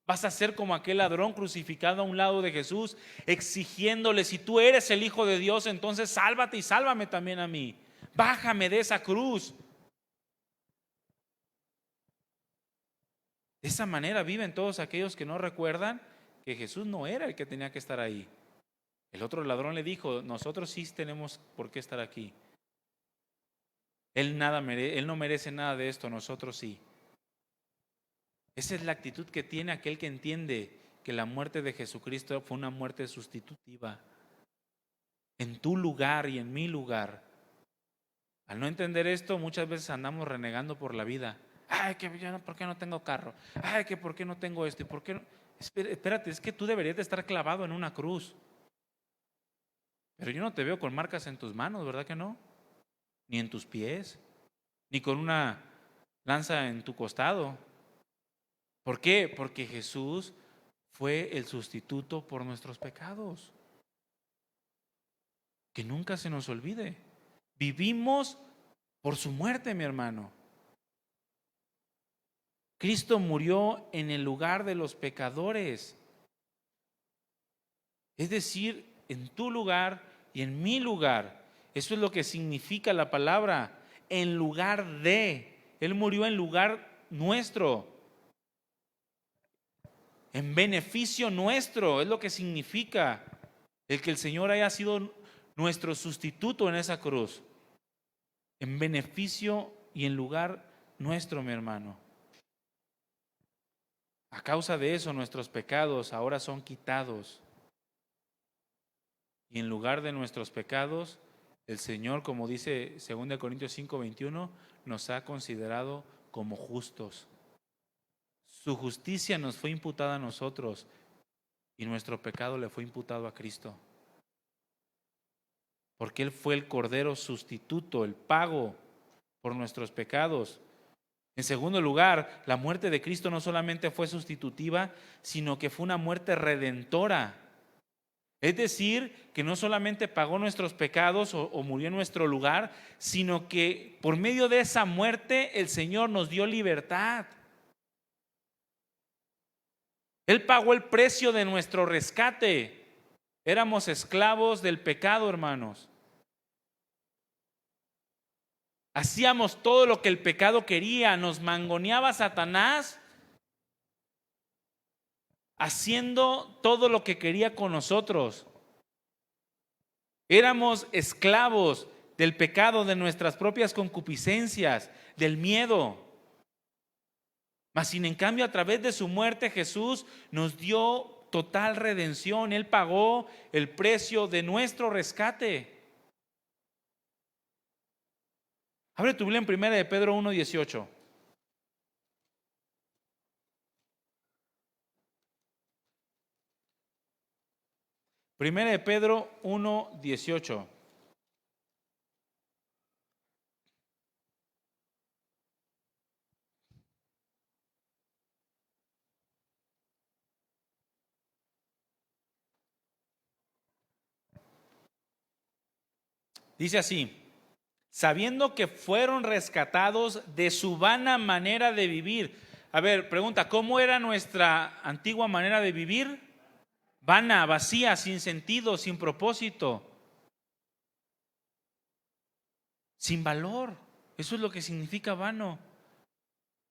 A: Vas a ser como aquel ladrón crucificado a un lado de Jesús, exigiéndole, si tú eres el Hijo de Dios, entonces sálvate y sálvame también a mí. Bájame de esa cruz. De esa manera viven todos aquellos que no recuerdan que Jesús no era el que tenía que estar ahí. El otro ladrón le dijo, nosotros sí tenemos por qué estar aquí. Él no merece nada de esto, nosotros sí. Esa es la actitud que tiene aquel que entiende que la muerte de Jesucristo fue una muerte sustitutiva. En tu lugar y en mi lugar. Al no entender esto, muchas veces andamos renegando por la vida. Ay, que yo no, ¿por qué no tengo carro? Ay, que ¿por qué no tengo esto? ¿Y por qué no? Espérate, es que tú deberías de estar clavado en una cruz. Pero yo no te veo con marcas en tus manos, ¿verdad que no? Ni en tus pies, ni con una lanza en tu costado. ¿Por qué? Porque Jesús fue el sustituto por nuestros pecados. Que nunca se nos olvide. Vivimos por su muerte, mi hermano. Cristo murió en el lugar de los pecadores. Es decir, en tu lugar y en mi lugar. Eso es lo que significa la palabra. En lugar de. Él murió en lugar nuestro. En beneficio nuestro. Es lo que significa el que el Señor haya sido nuestro sustituto en esa cruz. En beneficio y en lugar nuestro, mi hermano. A causa de eso, nuestros pecados ahora son quitados. Y en lugar de nuestros pecados, el Señor, como dice 2 Corintios 5:21, nos ha considerado como justos. Su justicia nos fue imputada a nosotros y nuestro pecado le fue imputado a Cristo. Porque Él fue el Cordero sustituto, el pago por nuestros pecados. En segundo lugar, la muerte de Cristo no solamente fue sustitutiva, sino que fue una muerte redentora. Es decir, que no solamente pagó nuestros pecados o murió en nuestro lugar, sino que por medio de esa muerte el Señor nos dio libertad. Él pagó el precio de nuestro rescate. Éramos esclavos del pecado, hermanos. Hacíamos todo lo que el pecado quería, nos mangoneaba Satanás haciendo todo lo que quería con nosotros. Éramos esclavos del pecado, de nuestras propias concupiscencias, del miedo. Mas sin en cambio, a través de su muerte, Jesús nos dio total redención. Él pagó el precio de nuestro rescate. Abre tu Biblia en 1 Pedro 1:18. Primera de Pedro 1:18. Dice así: sabiendo que fueron rescatados de su vana manera de vivir. A ver, pregunta, ¿cómo era nuestra antigua manera de vivir? Vana, vacía, sin sentido, sin propósito, sin valor. Eso es lo que significa vano.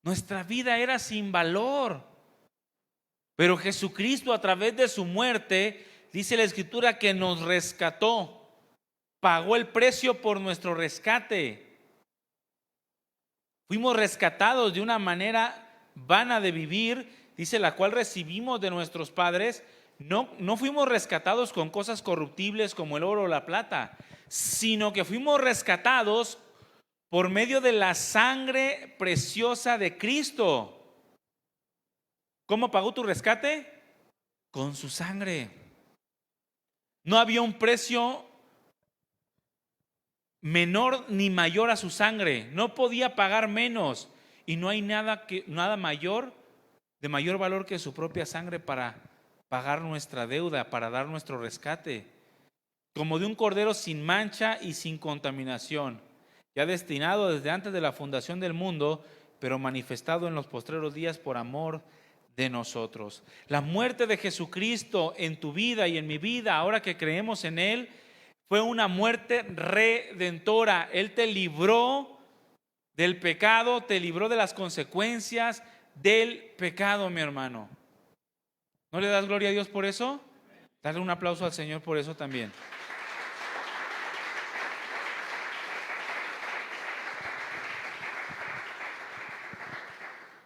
A: Nuestra vida era sin valor. Pero Jesucristo, a través de su muerte, dice la Escritura que nos rescató. Pagó el precio por nuestro rescate. Fuimos rescatados de una manera vana de vivir, dice, la cual recibimos de nuestros padres. No fuimos rescatados con cosas corruptibles como el oro o la plata, sino que fuimos rescatados por medio de la sangre preciosa de Cristo. ¿Cómo pagó tu rescate? Con su sangre. No había un precio menor ni mayor a su sangre. No podía pagar menos. Y no hay nada mayor, de mayor valor que su propia sangre para pagar nuestra deuda, para dar nuestro rescate. Como de un cordero sin mancha y sin contaminación, ya destinado desde antes de la fundación del mundo, pero manifestado en los postreros días por amor de nosotros. La muerte de Jesucristo en tu vida y en mi vida, ahora que creemos en Él, fue una muerte redentora. Él te libró del pecado, te libró de las consecuencias del pecado, mi hermano. ¿No le das gloria a Dios por eso? Dale un aplauso al Señor por eso también.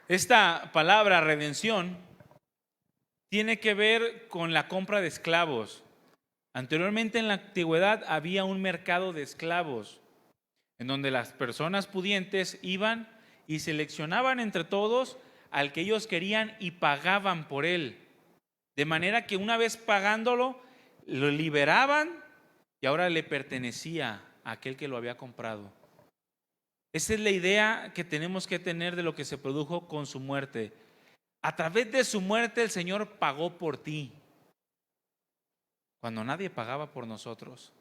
A: Esta palabra redención tiene que ver con la compra de esclavos. Anteriormente en la antigüedad había un mercado de esclavos en donde las personas pudientes iban y seleccionaban entre todos al que ellos querían y pagaban por él. De manera que una vez pagándolo, lo liberaban y ahora le pertenecía a aquel que lo había comprado. Esa es la idea que tenemos que tener de lo que se produjo con su muerte. A través de su muerte el Señor pagó por ti, cuando nadie pagaba por nosotros.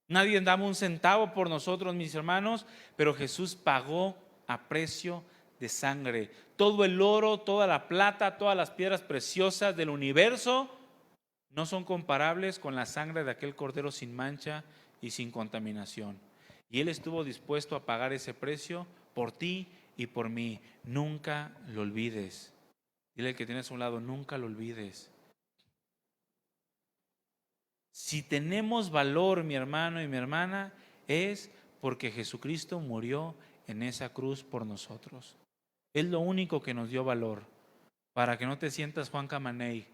A: Nadie daba un centavo por nosotros, mis hermanos, pero Jesús pagó a precio de sangre. Todo el oro, toda la plata, todas las piedras preciosas del universo no son comparables con la sangre de aquel cordero sin mancha y sin contaminación. Y Él estuvo dispuesto a pagar ese precio por ti y por mí. Nunca lo olvides. Dile al que tienes a un lado, nunca lo olvides. Si tenemos valor, mi hermano y mi hermana, es porque Jesucristo murió en esa cruz por nosotros. Es lo único que nos dio valor. Para que no te sientas Juan Camaney,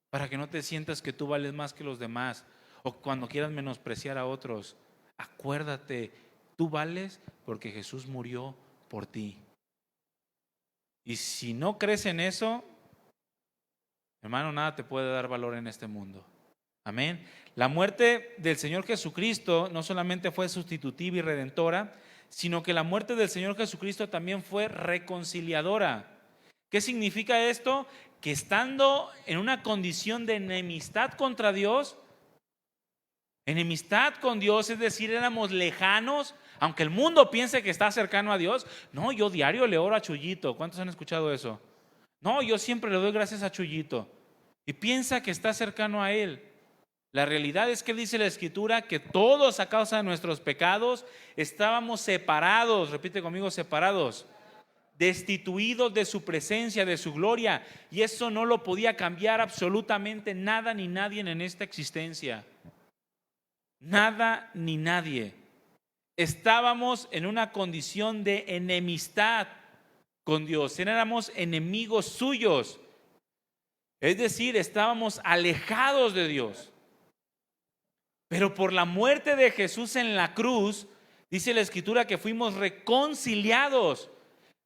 A: para que no te sientas que tú vales más que los demás, o cuando quieras menospreciar a otros. Acuérdate, tú vales porque Jesús murió por ti. Y si no crees en eso, hermano, nada te puede dar valor en este mundo. Amén. La muerte del Señor Jesucristo no solamente fue sustitutiva y redentora, sino que la muerte del Señor Jesucristo también fue reconciliadora. ¿Qué significa esto? Que estando en una condición de enemistad contra Dios, enemistad con Dios, es decir, éramos lejanos, aunque el mundo piense que está cercano a Dios. No, yo diario le oro a Chuyito. ¿Cuántos han escuchado eso? No, yo siempre le doy gracias a Chuyito. Y piensa que está cercano a Él. La realidad es que dice la Escritura que todos a causa de nuestros pecados estábamos separados, repite conmigo, separados, destituidos de su presencia, de su gloria, y eso no lo podía cambiar absolutamente nada ni nadie en esta existencia. Nada ni nadie. Estábamos en una condición de enemistad con Dios, éramos enemigos suyos, es decir, estábamos alejados de Dios. Pero por la muerte de Jesús en la cruz, dice la Escritura que fuimos reconciliados.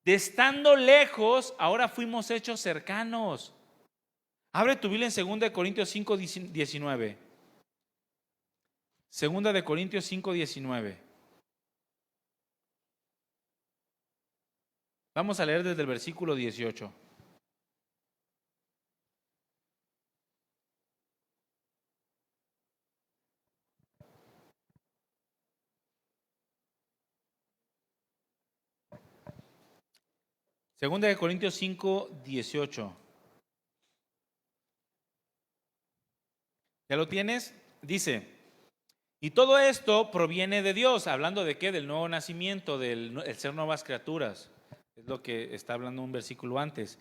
A: De estando lejos, ahora fuimos hechos cercanos. Abre tu Biblia en 2 Corintios 5, 19. 2 Corintios 5, 19. Vamos a leer desde el versículo 18. Segunda de Corintios 5, 18. ¿Ya lo tienes? Dice, y todo esto proviene de Dios. ¿Hablando de qué? Del nuevo nacimiento, del ser nuevas criaturas. Es lo que está hablando un versículo antes.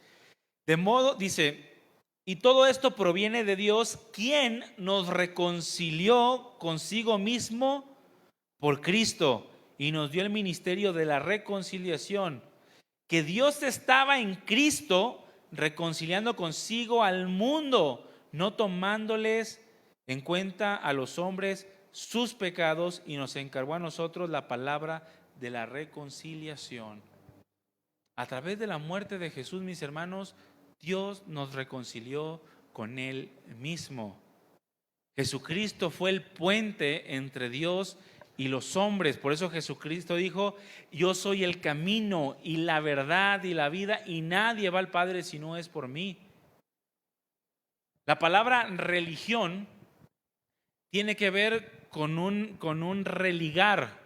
A: De modo, dice, y todo esto proviene de Dios, quien nos reconcilió consigo mismo por Cristo y nos dio el ministerio de la reconciliación. Que Dios estaba en Cristo reconciliando consigo al mundo, no tomándoles en cuenta a los hombres sus pecados, y nos encargó a nosotros la palabra de la reconciliación. A través de la muerte de Jesús, mis hermanos, Dios nos reconcilió con Él mismo. Jesucristo fue el puente entre Dios y los hombres. Por eso Jesucristo dijo, yo soy el camino y la verdad y la vida, y nadie va al Padre si no es por mí. La palabra religión tiene que ver con un religar,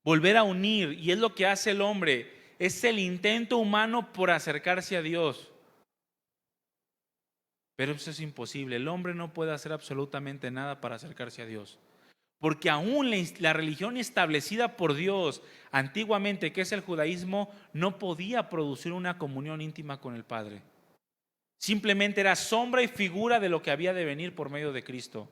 A: volver a unir, y es lo que hace el hombre. Es el intento humano por acercarse a Dios. Pero eso es imposible. El hombre no puede hacer absolutamente nada para acercarse a Dios. Porque aún la religión establecida por Dios antiguamente, que es el judaísmo, no podía producir una comunión íntima con el Padre. Simplemente era sombra y figura de lo que había de venir por medio de Cristo.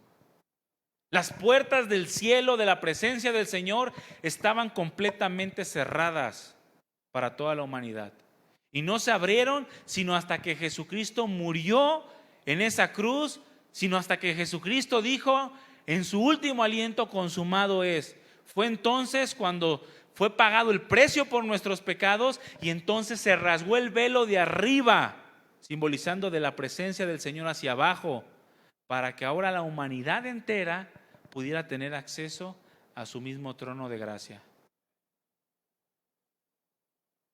A: Las puertas del cielo, de la presencia del Señor, estaban completamente cerradas para toda la humanidad. Y no se abrieron sino hasta que Jesucristo murió en esa cruz, sino hasta que Jesucristo dijo en su último aliento: consumado es. Fue entonces cuando fue pagado el precio por nuestros pecados, y entonces se rasgó el velo de arriba, simbolizando de la presencia del Señor hacia abajo, para que ahora la humanidad entera pudiera tener acceso a su mismo trono de gracia.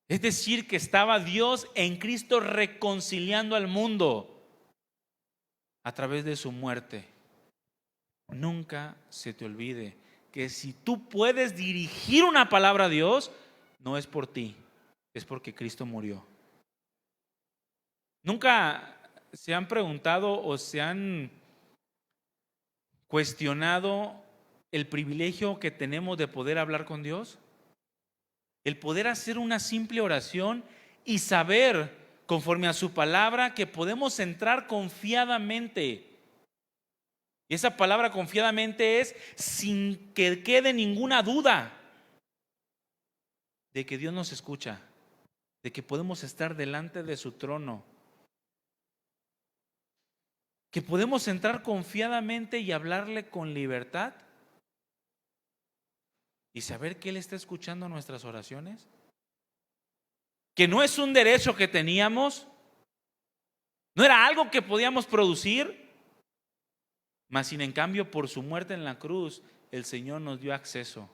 A: Es decir, que estaba Dios en Cristo reconciliando al mundo a través de su muerte. Nunca se te olvide que si tú puedes dirigir una palabra a Dios, no es por ti, es porque Cristo murió. ¿Nunca se han preguntado o se han cuestionado el privilegio que tenemos de poder hablar con Dios? El poder hacer una simple oración y saber, conforme a su palabra, que podemos entrar confiadamente. Y esa palabra confiadamente es sin que quede ninguna duda de que Dios nos escucha, de que podemos estar delante de su trono, que podemos entrar confiadamente y hablarle con libertad y saber que Él está escuchando nuestras oraciones, que no es un derecho que teníamos, no era algo que podíamos producir, mas sin en cambio por su muerte en la cruz el Señor nos dio acceso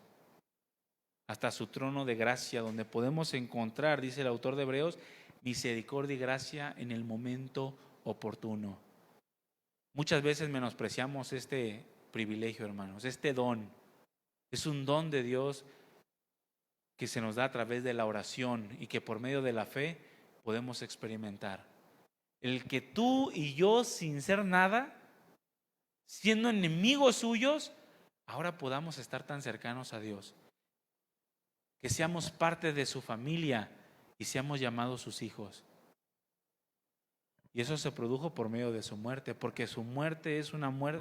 A: hasta su trono de gracia, donde podemos encontrar, dice el autor de Hebreos, misericordia y gracia en el momento oportuno. Muchas veces menospreciamos este privilegio, hermanos, este don. Es un don de Dios que se nos da a través de la oración y que por medio de la fe podemos experimentar. El que tú y yo, sin ser nada, siendo enemigos suyos, ahora podamos estar tan cercanos a Dios, que seamos parte de su familia y seamos llamados sus hijos. Y eso se produjo por medio de su muerte, porque su muerte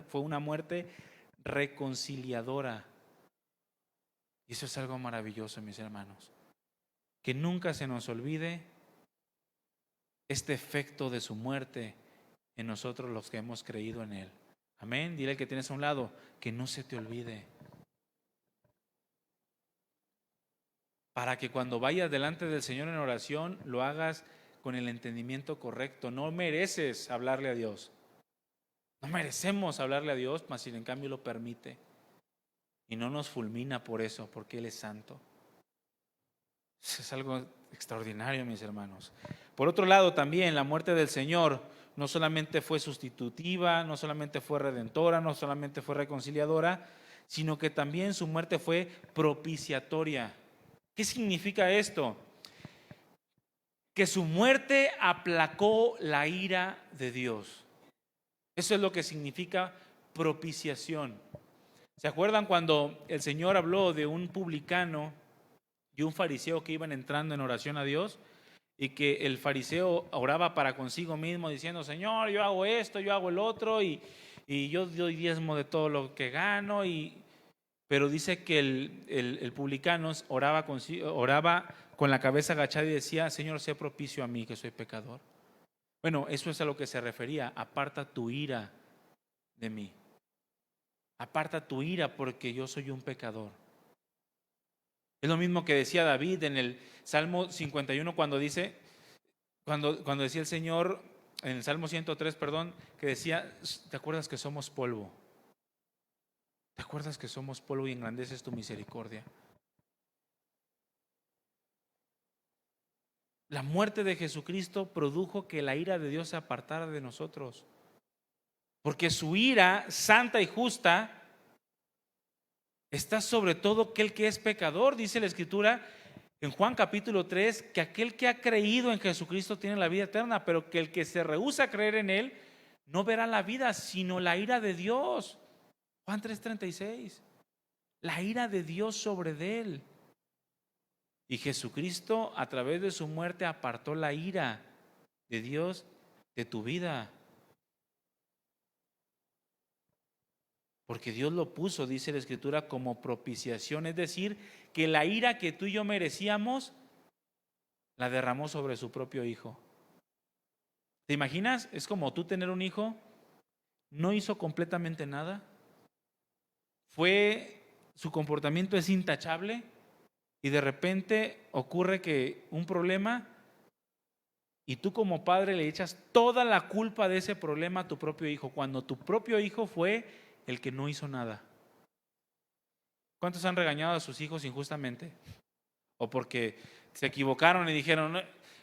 A: fue una muerte reconciliadora. Y eso es algo maravilloso, mis hermanos. Que nunca se nos olvide este efecto de su muerte en nosotros los que hemos creído en Él. Amén. Dile al que tienes a un lado, que no se te olvide. Para que cuando vayas delante del Señor en oración, lo hagas con el entendimiento correcto. No mereces hablarle a Dios. No merecemos hablarle a Dios, mas sin en cambio lo permite. Y no nos fulmina por eso, porque Él es santo. Eso es algo extraordinario, mis hermanos. Por otro lado, también la muerte del Señor no solamente fue sustitutiva, no solamente fue redentora, no solamente fue reconciliadora, sino que también su muerte fue propiciatoria. ¿Qué significa esto? Que su muerte aplacó la ira de Dios. Eso es lo que significa propiciación. ¿Se acuerdan cuando el Señor habló de un publicano y un fariseo que iban entrando en oración a Dios? Y que el fariseo oraba para consigo mismo diciendo: Señor, yo hago esto, yo hago el otro, y yo doy diezmo de todo lo que gano. Pero dice que el publicano oraba con la cabeza agachada y decía: Señor, sé propicio a mí, que soy pecador. Bueno, eso es a lo que se refería: aparta tu ira de mí. Aparta tu ira porque yo soy un pecador. Es lo mismo que decía David en el Salmo 51 cuando decía el Señor, en el Salmo 103, perdón, que decía: ¿te acuerdas que somos polvo? ¿Te acuerdas que somos polvo y engrandeces tu misericordia? La muerte de Jesucristo produjo que la ira de Dios se apartara de nosotros, porque su ira santa y justa está sobre todo aquel que es pecador. Dice la Escritura en Juan capítulo 3 que aquel que ha creído en Jesucristo tiene la vida eterna, pero que el que se rehúsa a creer en Él no verá la vida, sino la ira de Dios. Juan 3:36. La ira de Dios sobre él. Y Jesucristo, a través de su muerte, apartó la ira de Dios de tu vida. Porque Dios lo puso, dice la Escritura, como propiciación. Es decir, que la ira que tú y yo merecíamos, la derramó sobre su propio Hijo. ¿Te imaginas? Es como tú tener un hijo, no hizo completamente nada. Su comportamiento es intachable y de repente ocurre que un problema y tú como padre le echas toda la culpa de ese problema a tu propio hijo, cuando tu propio hijo fue el que no hizo nada. ¿Cuántos han regañado a sus hijos injustamente? O porque se equivocaron y dijeron,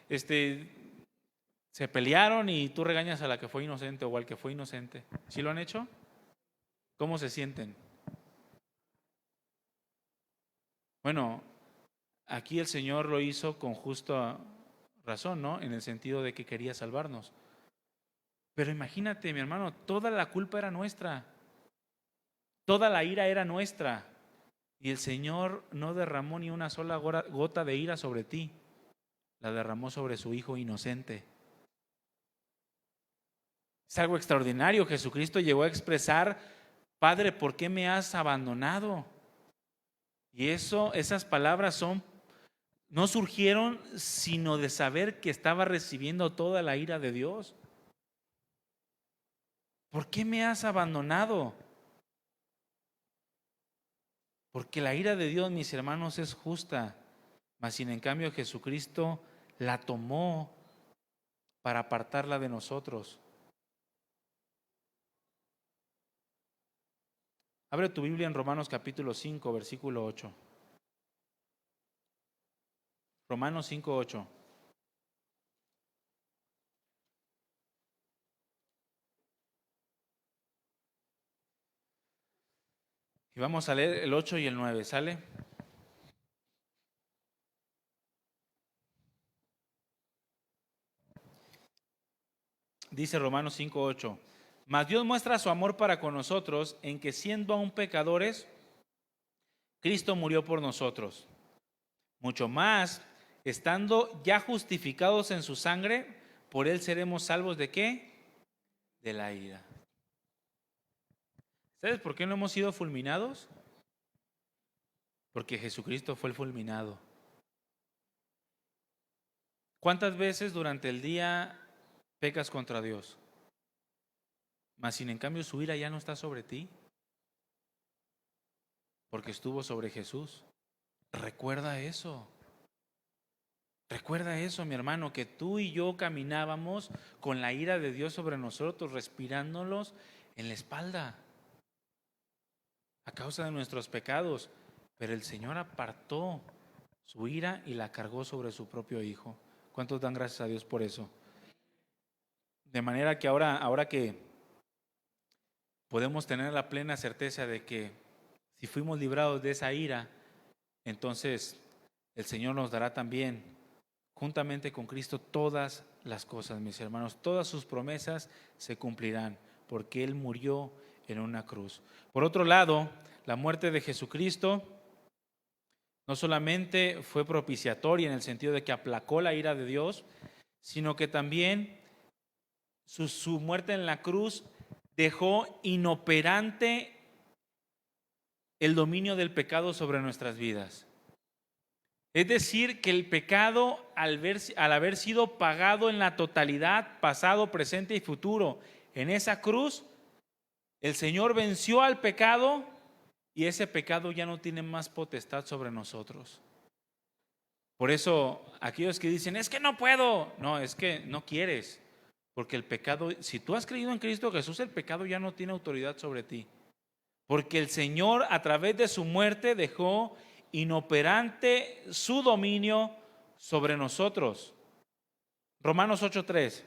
A: se pelearon y tú regañas a la que fue inocente o al que fue inocente. ¿Sí lo han hecho? ¿Cómo se sienten? Bueno, aquí el Señor lo hizo con justa razón, ¿no? En el sentido de que quería salvarnos. Pero imagínate, mi hermano, toda la culpa era nuestra. Toda la ira era nuestra. Y el Señor no derramó ni una sola gota de ira sobre ti. La derramó sobre su Hijo inocente. Es algo extraordinario. Jesucristo llegó a expresar: Padre, ¿por qué me has abandonado? Y esas palabras no surgieron sino de saber que estaba recibiendo toda la ira de Dios. ¿Por qué me has abandonado? Porque la ira de Dios, mis hermanos, es justa, mas sin en cambio Jesucristo la tomó para apartarla de nosotros. Abre tu Biblia en Romanos capítulo 5, versículo 8. Romanos 5, 8. Y vamos a leer el 8 y el 9, ¿sale? Dice Romanos 5, 8. Mas Dios muestra su amor para con nosotros en que siendo aún pecadores, Cristo murió por nosotros. Mucho más, estando ya justificados en su sangre, por él seremos salvos ¿de qué? De la ira. ¿Sabes por qué no hemos sido fulminados? Porque Jesucristo fue el fulminado. ¿Cuántas veces durante el día pecas contra Dios? Mas sin en cambio su ira ya no está sobre ti, porque estuvo sobre Jesús. Recuerda eso. Recuerda eso, mi hermano, que tú y yo caminábamos con la ira de Dios sobre nosotros, respirándolos en la espalda a causa de nuestros pecados. Pero el Señor apartó su ira y la cargó sobre su propio Hijo. ¿Cuántos dan gracias a Dios por eso? De manera que ahora que podemos tener la plena certeza de que si fuimos librados de esa ira, entonces el Señor nos dará también, juntamente con Cristo, todas las cosas, mis hermanos. Todas sus promesas se cumplirán, porque Él murió en una cruz. Por otro lado, la muerte de Jesucristo no solamente fue propiciatoria en el sentido de que aplacó la ira de Dios, sino que también su muerte en la cruz dejó inoperante el dominio del pecado sobre nuestras vidas. Es decir, que el pecado, al haber sido pagado en la totalidad, pasado, presente y futuro, en esa cruz, el Señor venció al pecado y ese pecado ya no tiene más potestad sobre nosotros. Por eso, aquellos que dicen, es que no puedo, no, es que no quieres, porque el pecado, si tú has creído en Cristo Jesús, el pecado ya no tiene autoridad sobre ti, porque el Señor a través de su muerte dejó inoperante su dominio sobre nosotros. Romanos 8:3.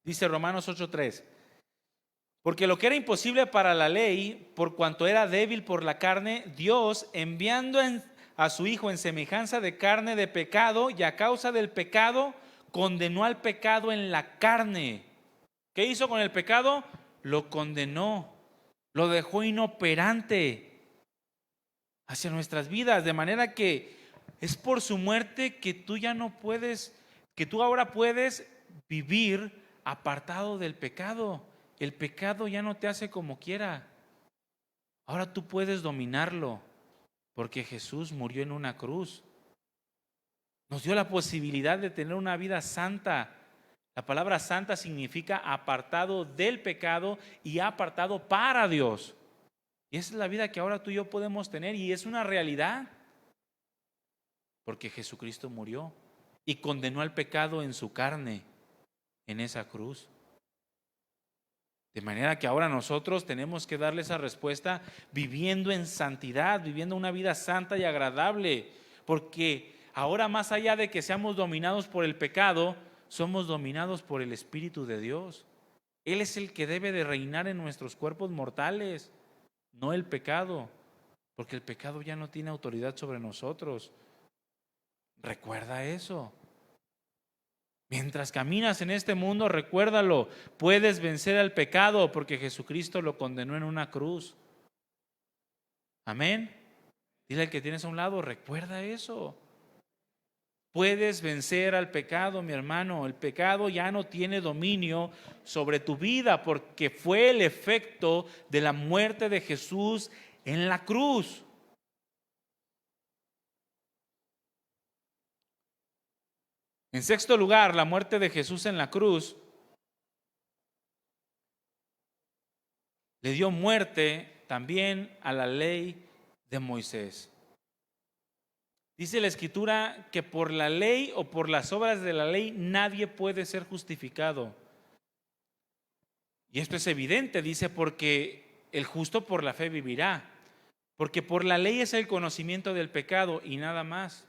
A: Dice Romanos 8:3. Porque lo que era imposible para la ley, por cuanto era débil por la carne, Dios, enviando a su Hijo en semejanza de carne de pecado, y a causa del pecado, condenó al pecado en la carne. ¿Qué hizo con el pecado? Lo condenó, lo dejó inoperante hacia nuestras vidas, de manera que es por su muerte que tú ya no puedes, que tú ahora puedes vivir apartado del pecado. El pecado ya no te hace como quiera. Ahora tú puedes dominarlo, porque Jesús murió en una cruz. Nos dio la posibilidad de tener una vida santa. La palabra santa significa apartado del pecado y apartado para Dios. Y esa es la vida que ahora tú y yo podemos tener, y es una realidad, porque Jesucristo murió y condenó al pecado en su carne, en esa cruz. De manera que ahora nosotros tenemos que darle esa respuesta viviendo en santidad, viviendo una vida santa y agradable, porque ahora, más allá de que seamos dominados por el pecado, somos dominados por el Espíritu de Dios. Él es el que debe de reinar en nuestros cuerpos mortales, no el pecado, porque el pecado ya no tiene autoridad sobre nosotros. Recuerda eso. Mientras caminas en este mundo, recuérdalo, puedes vencer al pecado porque Jesucristo lo condenó en una cruz. Amén. Dile al que tienes a un lado, recuerda eso. Puedes vencer al pecado, mi hermano. El pecado ya no tiene dominio sobre tu vida porque fue el efecto de la muerte de Jesús en la cruz. En sexto lugar, la muerte de Jesús en la cruz le dio muerte también a la ley de Moisés. Dice la Escritura que por la ley o por las obras de la ley nadie puede ser justificado. Y esto es evidente, dice, porque el justo por la fe vivirá. Porque por la ley es el conocimiento del pecado y nada más.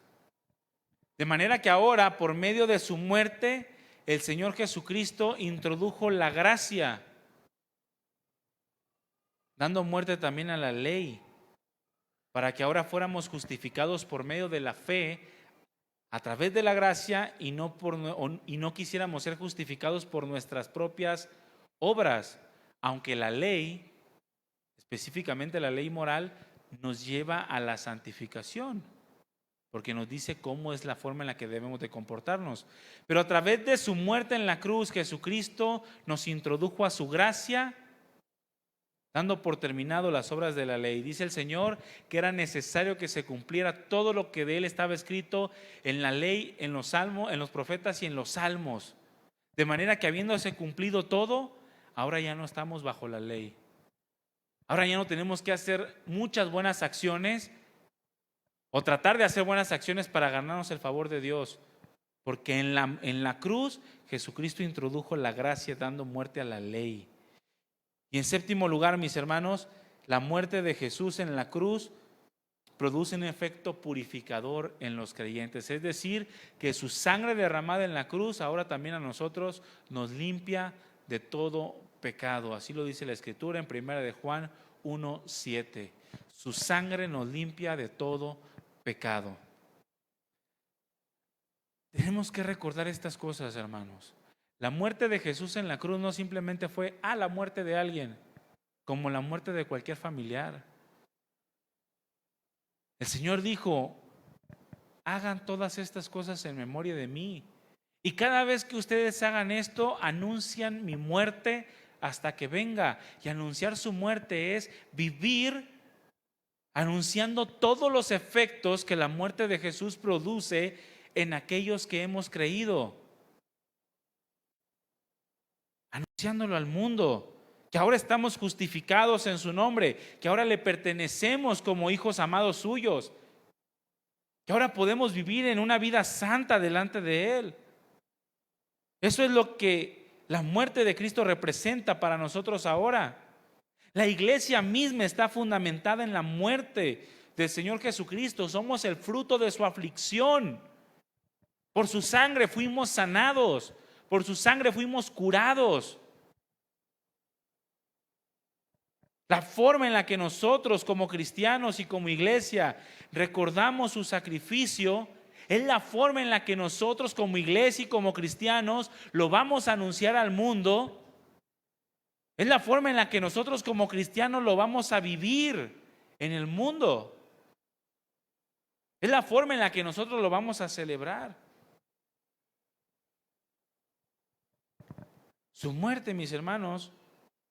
A: De manera que ahora, por medio de su muerte, el Señor Jesucristo introdujo la gracia, dando muerte también a la ley, para que ahora fuéramos justificados por medio de la fe, a través de la gracia, y no quisiéramos ser justificados por nuestras propias obras, aunque la ley, específicamente la ley moral, nos lleva a la santificación, porque nos dice cómo es la forma en la que debemos de comportarnos. Pero a través de su muerte en la cruz, Jesucristo nos introdujo a su gracia, dando por terminado las obras de la ley. Dice el Señor que era necesario que se cumpliera todo lo que de Él estaba escrito en la ley, en los salmos, en los profetas y en los salmos. De manera que habiéndose cumplido todo, ahora ya no estamos bajo la ley. Ahora ya no tenemos que hacer muchas buenas acciones o tratar de hacer buenas acciones para ganarnos el favor de Dios, porque en la cruz Jesucristo introdujo la gracia dando muerte a la ley. Y en séptimo lugar, mis hermanos, la muerte de Jesús en la cruz produce un efecto purificador en los creyentes, es decir, que su sangre derramada en la cruz ahora también a nosotros nos limpia de todo pecado. Así lo dice la Escritura en 1 de Juan 1:7. Su sangre nos limpia de todo pecado. Tenemos que recordar estas cosas, hermanos. La muerte de Jesús en la cruz no simplemente fue la muerte de alguien, como la muerte de cualquier familiar. El Señor dijo: hagan todas estas cosas en memoria de mí. Y cada vez que ustedes hagan esto, anuncian mi muerte hasta que venga. Y anunciar su muerte es vivir anunciando todos los efectos que la muerte de Jesús produce en aquellos que hemos creído. Anunciándolo al mundo, que ahora estamos justificados en su nombre, que ahora le pertenecemos como hijos amados suyos, que ahora podemos vivir en una vida santa delante de Él. Eso es lo que la muerte de Cristo representa para nosotros ahora. La iglesia misma está fundamentada en la muerte del Señor Jesucristo. Somos el fruto de su aflicción. Por su sangre fuimos sanados. Por su sangre fuimos curados. La forma en la que nosotros como cristianos y como iglesia recordamos su sacrificio es la forma en la que nosotros como iglesia y como cristianos lo vamos a anunciar al mundo Es la forma en la que nosotros como cristianos lo vamos a vivir en el mundo. Es la forma en la que nosotros lo vamos a celebrar. Su muerte, mis hermanos,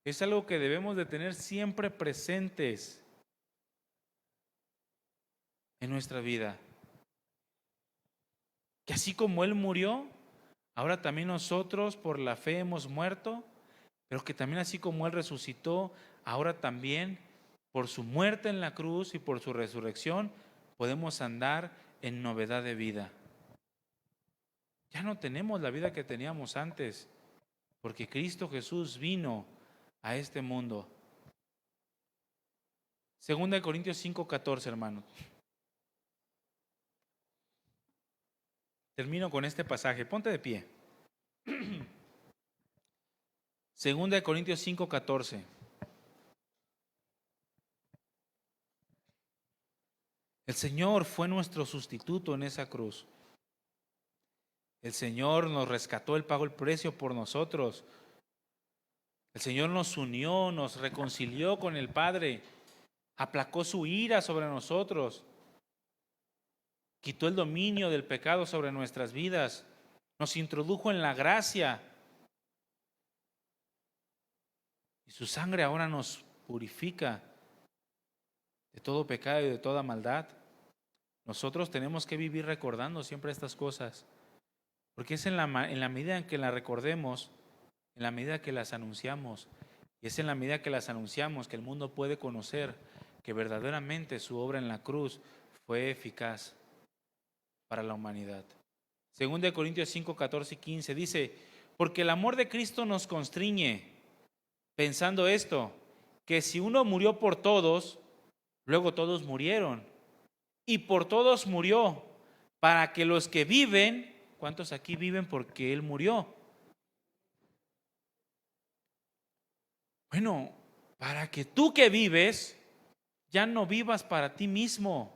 A: es algo que debemos de tener siempre presentes en nuestra vida. Que así como Él murió, ahora también nosotros por la fe hemos muerto, pero que también así como Él resucitó, ahora también por su muerte en la cruz y por su resurrección podemos andar en novedad de vida. Ya no tenemos la vida que teníamos antes, porque Cristo Jesús vino a este mundo. 2 Corintios 5:14, hermano. Termino con este pasaje. Ponte de pie. 2 Corintios 5:14. El Señor fue nuestro sustituto en esa cruz. El Señor nos rescató, Él pagó el precio por nosotros. El Señor nos unió, nos reconcilió con el Padre, aplacó su ira sobre nosotros, quitó el dominio del pecado sobre nuestras vidas, nos introdujo en la gracia. Y su sangre ahora nos purifica de todo pecado y de toda maldad. Nosotros tenemos que vivir recordando siempre estas cosas, porque es en la medida en que las recordemos, en la medida que las anunciamos, y es en la medida que las anunciamos que el mundo puede conocer que verdaderamente su obra en la cruz fue eficaz para la humanidad. 2 Corintios 5:14 y 15 dice: porque el amor de Cristo nos constriñe, pensando esto, que si uno murió por todos, luego todos murieron, y por todos murió, para que los que viven, ¿cuántos aquí viven porque Él murió? Bueno, para que tú que vives, ya no vivas para ti mismo,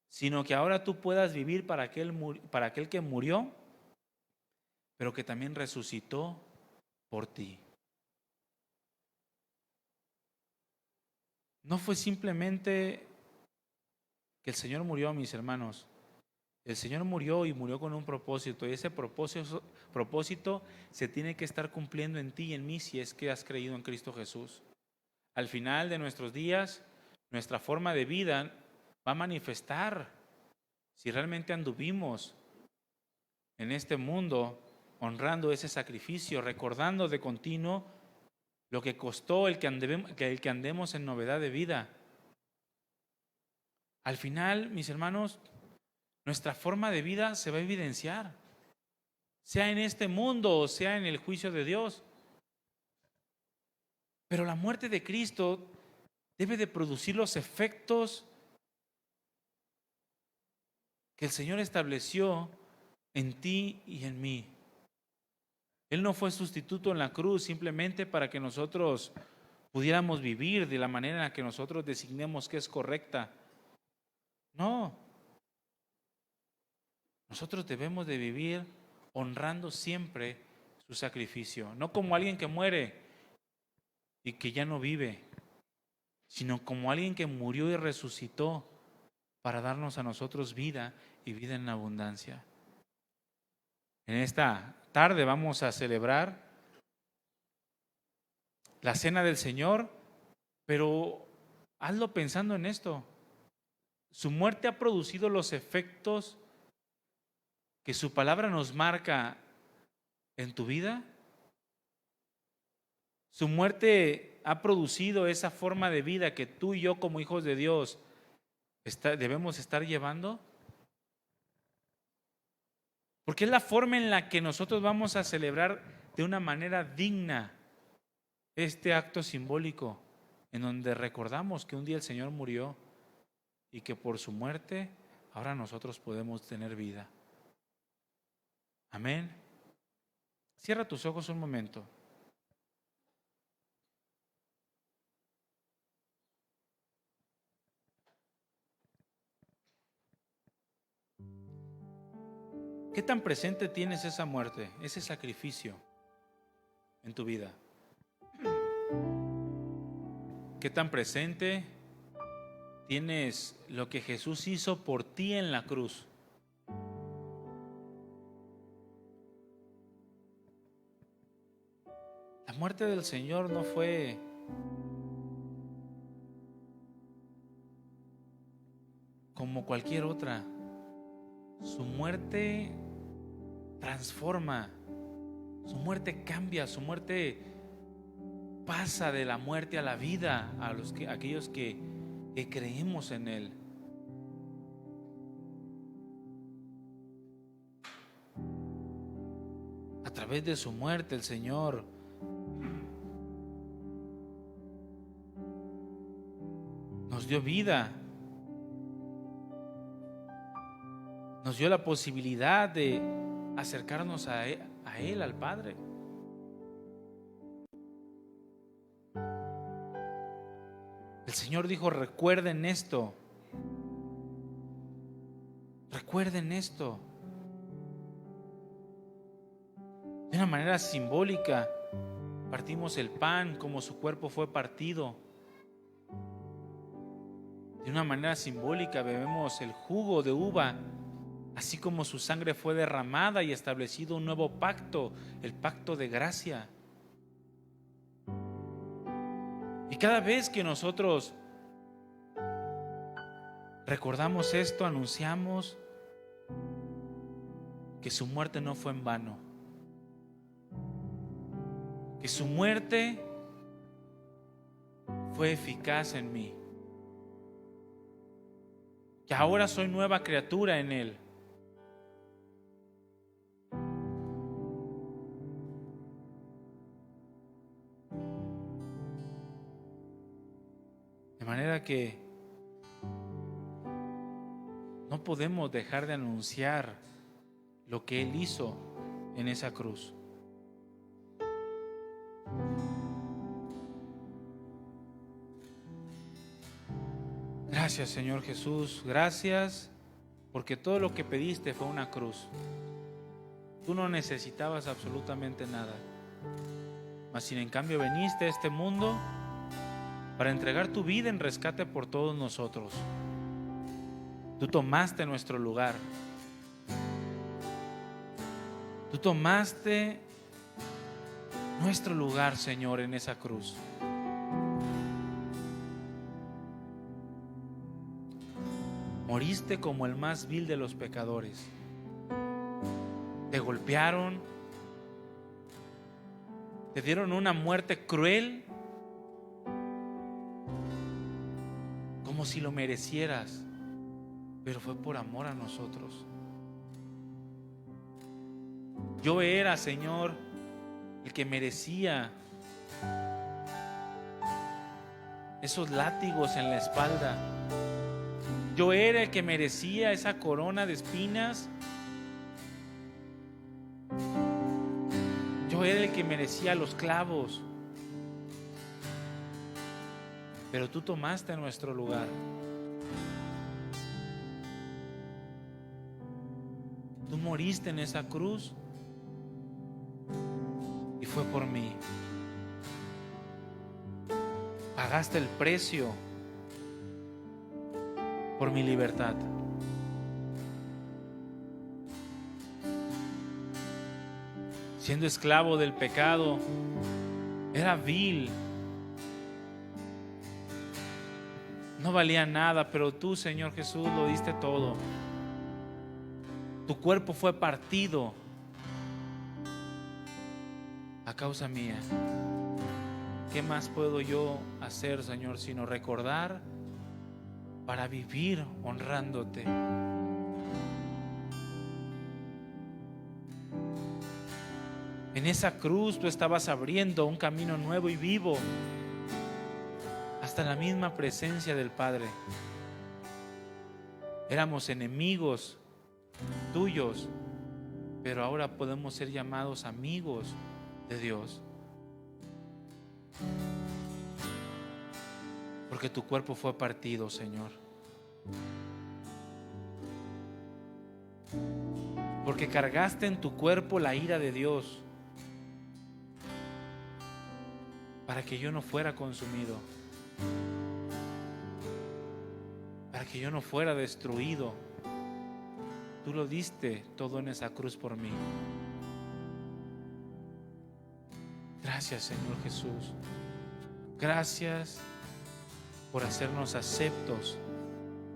A: sino que ahora tú puedas vivir para aquel que murió, pero que también resucitó por ti. No fue simplemente que el Señor murió, mis hermanos. El Señor murió y murió con un propósito, y ese propósito se tiene que estar cumpliendo en ti y en mí si es que has creído en Cristo Jesús. Al final de nuestros días, nuestra forma de vida va a manifestar si realmente anduvimos en este mundo honrando ese sacrificio, recordando de continuo lo que costó el que andemos en novedad de vida. Al final, mis hermanos, nuestra forma de vida se va a evidenciar, sea en este mundo o sea en el juicio de Dios. Pero la muerte de Cristo debe de producir los efectos que el Señor estableció en ti y en mí. Él no fue sustituto en la cruz simplemente para que nosotros pudiéramos vivir de la manera en la que nosotros designemos que es correcta. No. Nosotros debemos de vivir honrando siempre su sacrificio, no como alguien que muere y que ya no vive, sino como alguien que murió y resucitó para darnos a nosotros vida y vida en abundancia. En esta tarde vamos a celebrar la cena del Señor, pero hazlo pensando en esto. Su muerte ha producido los efectos que su palabra nos marca en tu vida. Su muerte ha producido esa forma de vida que tú y yo como hijos de Dios debemos estar llevando. Porque es la forma en la que nosotros vamos a celebrar de una manera digna este acto simbólico, en donde recordamos que un día el Señor murió y que por su muerte ahora nosotros podemos tener vida. Amén. Cierra tus ojos un momento. ¿Qué tan presente tienes esa muerte, ese sacrificio en tu vida? ¿Qué tan presente tienes lo que Jesús hizo por ti en la cruz? La muerte del Señor no fue como cualquier otra. Su muerte transforma, su muerte cambia, su muerte pasa de la muerte a la vida a aquellos que creemos en Él. A través de su muerte el Señor nos dio vida, nos dio la posibilidad de acercarnos a Él, al Padre. El Señor dijo: recuerden esto, recuerden esto. De una manera simbólica, partimos el pan como su cuerpo fue partido. De una manera simbólica, bebemos el jugo de uva, así como su sangre fue derramada y establecido un nuevo pacto, el pacto de gracia. Y cada vez que nosotros recordamos esto, anunciamos que su muerte no fue en vano, que su muerte fue eficaz en mí, que ahora soy nueva criatura en Él. De manera que no podemos dejar de anunciar lo que Él hizo en esa cruz. Gracias, Señor Jesús, gracias, porque todo lo que pediste fue una cruz. Tú no necesitabas absolutamente nada, mas sin en cambio viniste a este mundo para entregar tu vida en rescate por todos nosotros. Tú tomaste nuestro lugar. Tú tomaste nuestro lugar, Señor, en esa cruz. Moriste como el más vil de los pecadores. Te golpearon, te dieron una muerte cruel, como si lo merecieras, pero fue por amor a nosotros. Yo era, Señor, el que merecía esos látigos en la espalda. Yo era el que merecía esa corona de espinas. Yo era el que merecía los clavos. Pero tú tomaste nuestro lugar. Tú moriste en esa cruz y fue por mí. Pagaste el precio por mi libertad. Siendo esclavo del pecado, era vil, no valía nada, pero tú, Señor Jesús, lo diste todo. Tu cuerpo fue partido a causa mía. ¿Qué más puedo yo hacer, Señor, sino recordar para vivir honrándote? En esa cruz tú estabas abriendo un camino nuevo y vivo hasta la misma presencia del Padre. Éramos enemigos tuyos, pero ahora podemos ser llamados amigos de Dios, porque tu cuerpo fue partido, Señor, porque cargaste en tu cuerpo la ira de Dios para que yo no fuera consumido. para que yo no fuera destruido. Tú lo diste todo en esa cruz por mí. Gracias, Señor Jesús. Gracias por hacernos aceptos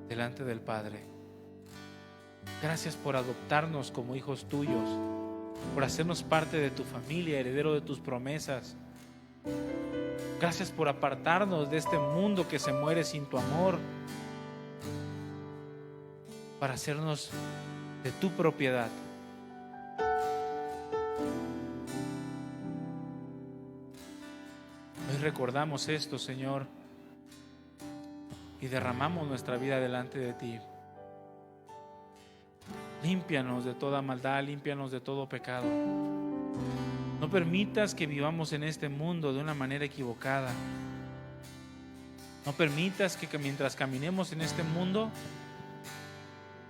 A: delante del Padre. Gracias por adoptarnos como hijos tuyos, por hacernos parte de tu familia, heredero de tus promesas. Gracias por apartarnos de este mundo que se muere sin tu amor, para hacernos de tu propiedad. Hoy recordamos esto, Señor, y derramamos nuestra vida delante de ti. Límpianos de toda maldad, límpianos de todo pecado. No permitas que vivamos en este mundo de una manera equivocada. No permitas que mientras caminemos en este mundo,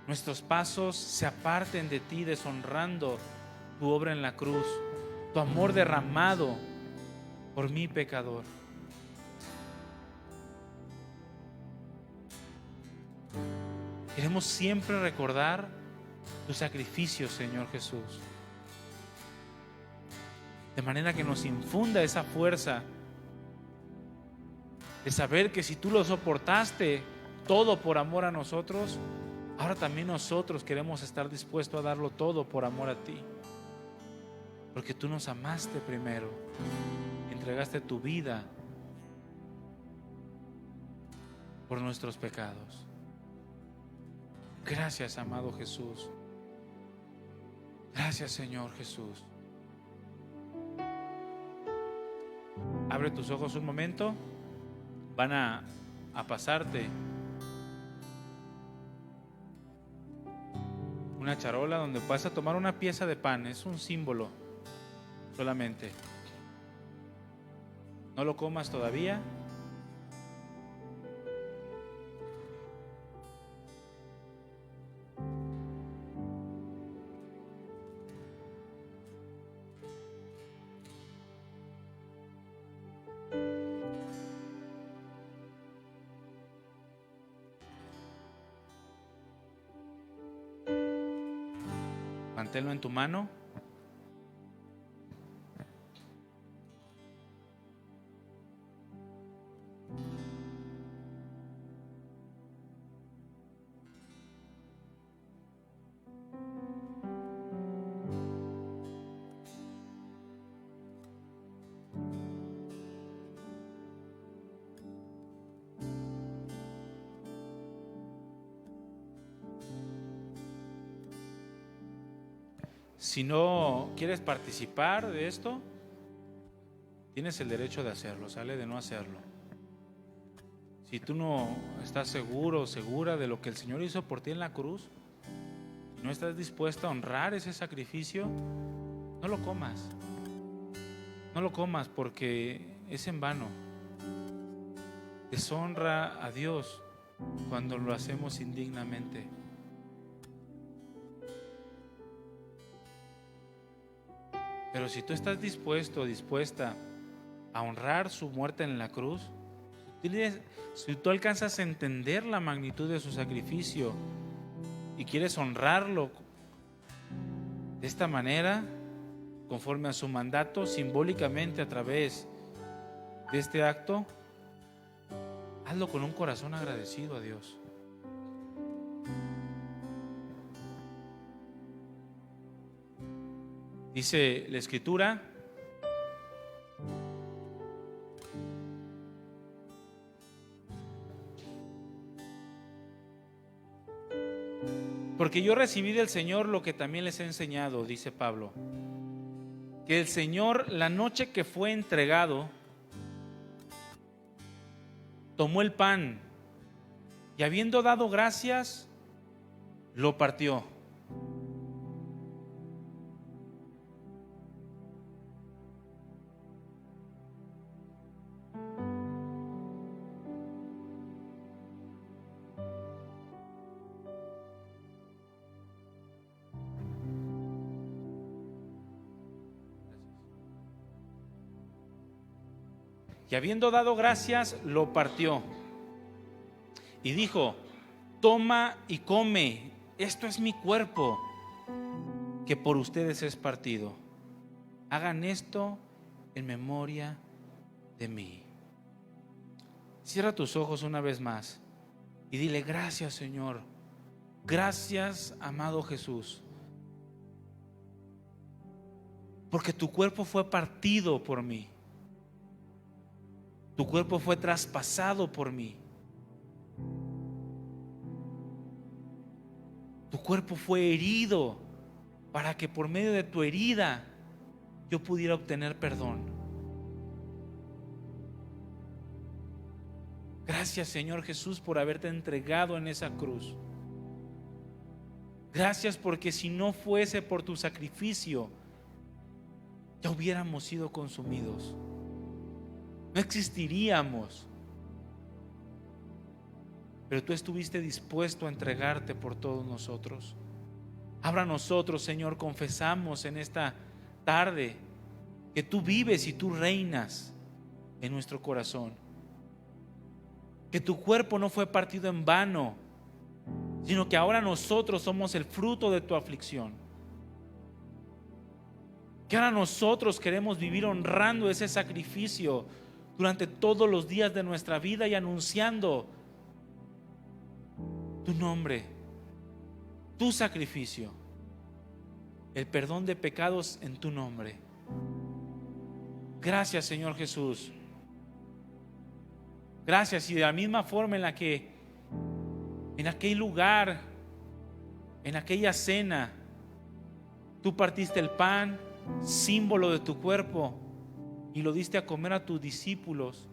A: nuestros pasos se aparten de ti, deshonrando tu obra en la cruz, tu amor derramado por mi pecador. Queremos siempre recordar tu sacrificio, Señor Jesús, de manera que nos infunda esa fuerza de saber que si tú lo soportaste todo por amor a nosotros, ahora también nosotros queremos estar dispuestos a darlo todo por amor a ti, porque tú nos amaste primero, entregaste tu vida por nuestros pecados. Gracias, amado Jesús. Gracias, Señor Jesús. Abre tus ojos un momento. Van a pasarte una charola donde vas a tomar una pieza de pan. Es un símbolo solamente. No lo comas todavía. Manténlo en tu mano. Si no quieres participar de esto, tienes el derecho de hacerlo, sale de no hacerlo. Si tú no estás seguro o segura de lo que el Señor hizo por ti en la cruz, no estás dispuesto a honrar ese sacrificio, no lo comas. No lo comas porque es en vano. Deshonra a Dios cuando lo hacemos indignamente. Pero si tú estás dispuesto o dispuesta a honrar su muerte en la cruz, si tú alcanzas a entender la magnitud de su sacrificio y quieres honrarlo de esta manera, conforme a su mandato, simbólicamente a través de este acto, hazlo con un corazón agradecido a Dios. Dice la Escritura, porque yo recibí del Señor lo que también les he enseñado, dice Pablo, que el Señor, la noche que fue entregado, tomó el pan y habiendo dado gracias, lo partió. Y habiendo dado gracias, lo partió. Y dijo: toma y come, esto es mi cuerpo, que por ustedes es partido. Hagan esto en memoria de mí. Cierra tus ojos una vez más y dile: gracias, Señor. Gracias, amado Jesús, porque tu cuerpo fue partido por mí. Tu cuerpo fue traspasado por mí. Tu cuerpo fue herido para que por medio de tu herida yo pudiera obtener perdón. Gracias, Señor Jesús, por haberte entregado en esa cruz. Gracias porque si no fuese por tu sacrificio, ya hubiéramos sido consumidos. No existiríamos. Pero tú estuviste dispuesto a entregarte por todos nosotros. Ahora nosotros, Señor, confesamos en esta tarde que tú vives y tú reinas en nuestro corazón. Que tu cuerpo no fue partido en vano, sino que ahora nosotros somos el fruto de tu aflicción. Que ahora nosotros queremos vivir honrando ese sacrificio durante todos los días de nuestra vida y anunciando tu nombre, tu sacrificio, el perdón de pecados en tu nombre. Gracias, Señor Jesús. Gracias. Y de la misma forma en la que en aquel lugar, en aquella cena, tú partiste el pan, símbolo de tu cuerpo, y lo diste a comer a tus discípulos,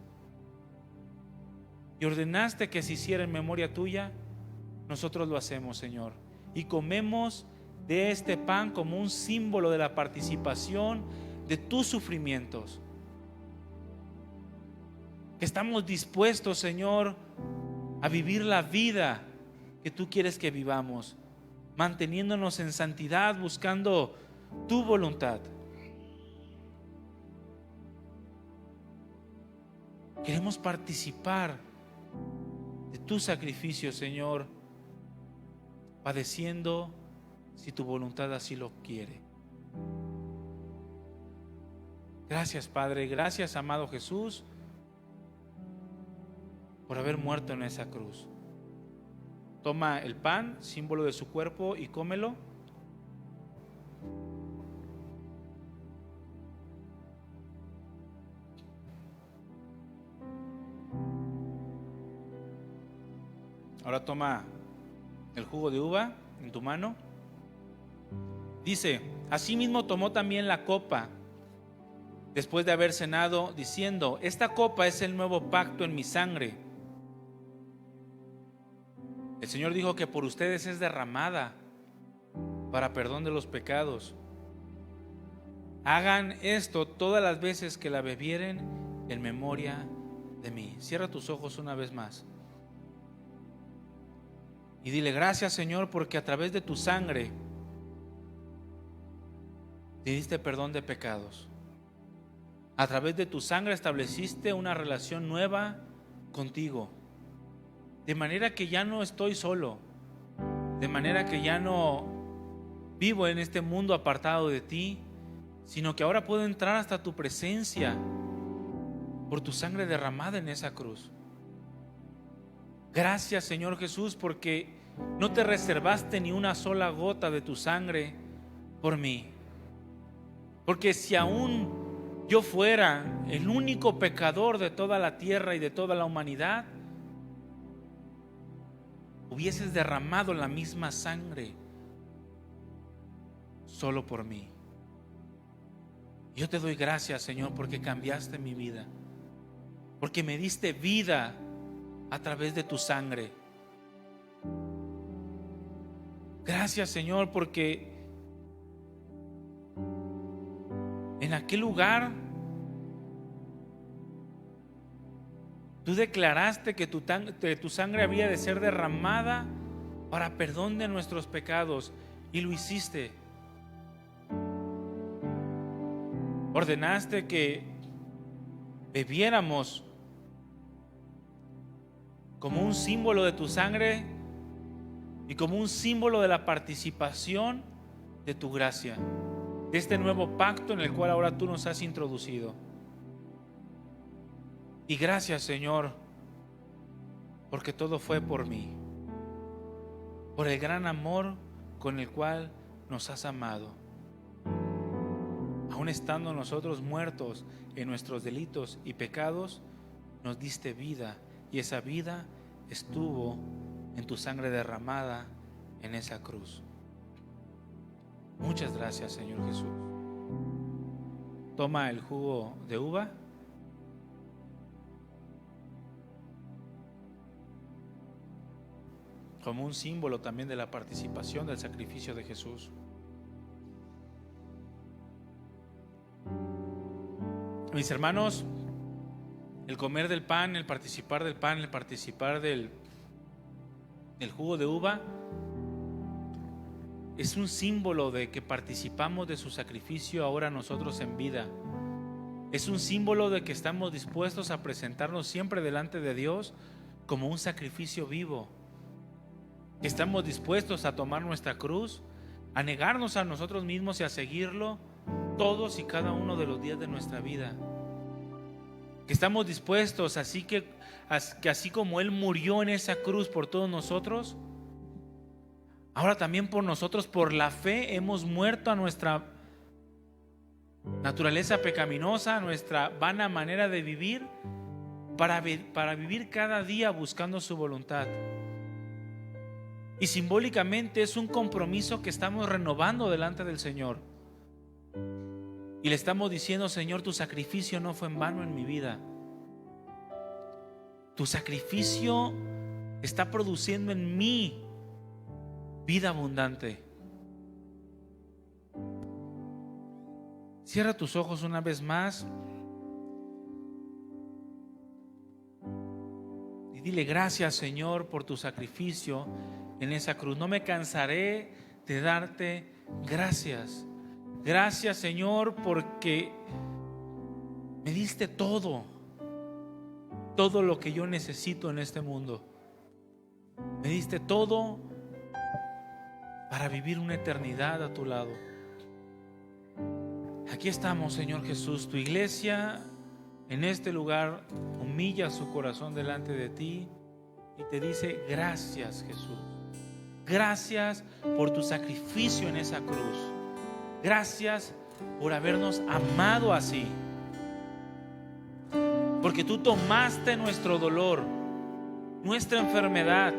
A: y ordenaste que se hiciera en memoria tuya. Nosotros lo hacemos, Señor, y comemos de este pan como un símbolo de la participación de tus sufrimientos. Que estamos dispuestos, Señor, a vivir la vida que tú quieres que vivamos, manteniéndonos en santidad, buscando tu voluntad. Queremos participar de tu sacrificio, Señor, padeciendo si tu voluntad así lo quiere. Gracias, Padre. Gracias, amado Jesús, por haber muerto en esa cruz. Toma el pan, símbolo de su cuerpo, y cómelo. Ahora toma el jugo de uva en tu mano. Dice: asimismo tomó también la copa después de haber cenado, diciendo: esta copa es el nuevo pacto en mi sangre. El Señor dijo que por ustedes es derramada para perdón de los pecados. Hagan esto todas las veces que la bebieren en memoria de mí. Cierra tus ojos una vez más y dile: gracias, Señor, porque a través de tu sangre te diste perdón de pecados. A través de tu sangre estableciste una relación nueva contigo. De manera que ya no estoy solo. De manera que ya no vivo en este mundo apartado de ti, sino que ahora puedo entrar hasta tu presencia por tu sangre derramada en esa cruz. Gracias, Señor Jesús, porque no te reservaste ni una sola gota de tu sangre por mí. Porque si aún yo fuera el único pecador de toda la tierra y de toda la humanidad, hubieses derramado la misma sangre solo por mí. Yo te doy gracias, Señor, porque cambiaste mi vida, porque me diste vida a través de tu sangre. Gracias, Señor, porque en aquel lugar tú declaraste que tu sangre había de ser derramada para perdón de nuestros pecados, y lo hiciste. Ordenaste que bebiéramos como un símbolo de tu sangre y como un símbolo de la participación de tu gracia, de este nuevo pacto en el cual ahora tú nos has introducido. Y gracias, Señor, porque todo fue por mí, por el gran amor con el cual nos has amado. Aún estando nosotros muertos en nuestros delitos y pecados, nos diste vida, y esa vida estuvo en tu sangre derramada en esa cruz. Muchas gracias, Señor Jesús. Toma el jugo de uva. Como un símbolo también de la participación del sacrificio de Jesús. Mis hermanos, el comer del pan, el participar del pan, el participar del jugo de uva es un símbolo de que participamos de su sacrificio ahora nosotros en vida. Es un símbolo de que estamos dispuestos a presentarnos siempre delante de Dios como un sacrificio vivo. Estamos dispuestos a tomar nuestra cruz, a negarnos a nosotros mismos y a seguirlo todos y cada uno de los días de nuestra vida. Que estamos dispuestos, que así como Él murió en esa cruz por todos nosotros, ahora también por nosotros, por la fe, hemos muerto a nuestra naturaleza pecaminosa, a nuestra vana manera de vivir, para vivir cada día buscando su voluntad. Y simbólicamente es un compromiso que estamos renovando delante del Señor. Y le estamos diciendo: Señor, tu sacrificio no fue en vano en mi vida. Tu sacrificio está produciendo en mí vida abundante. Cierra tus ojos una vez más y dile: gracias, Señor, por tu sacrificio en esa cruz. No me cansaré de darte gracias. Gracias, Señor, porque me diste todo lo que yo necesito en este mundo. Me diste todo para vivir una eternidad a tu lado. Aquí estamos, Señor Jesús. Tu iglesia en este lugar humilla su corazón delante de ti y te dice: gracias, Jesús. Gracias por tu sacrificio en esa cruz. Gracias por habernos amado así. Porque tú tomaste nuestro dolor, nuestra enfermedad.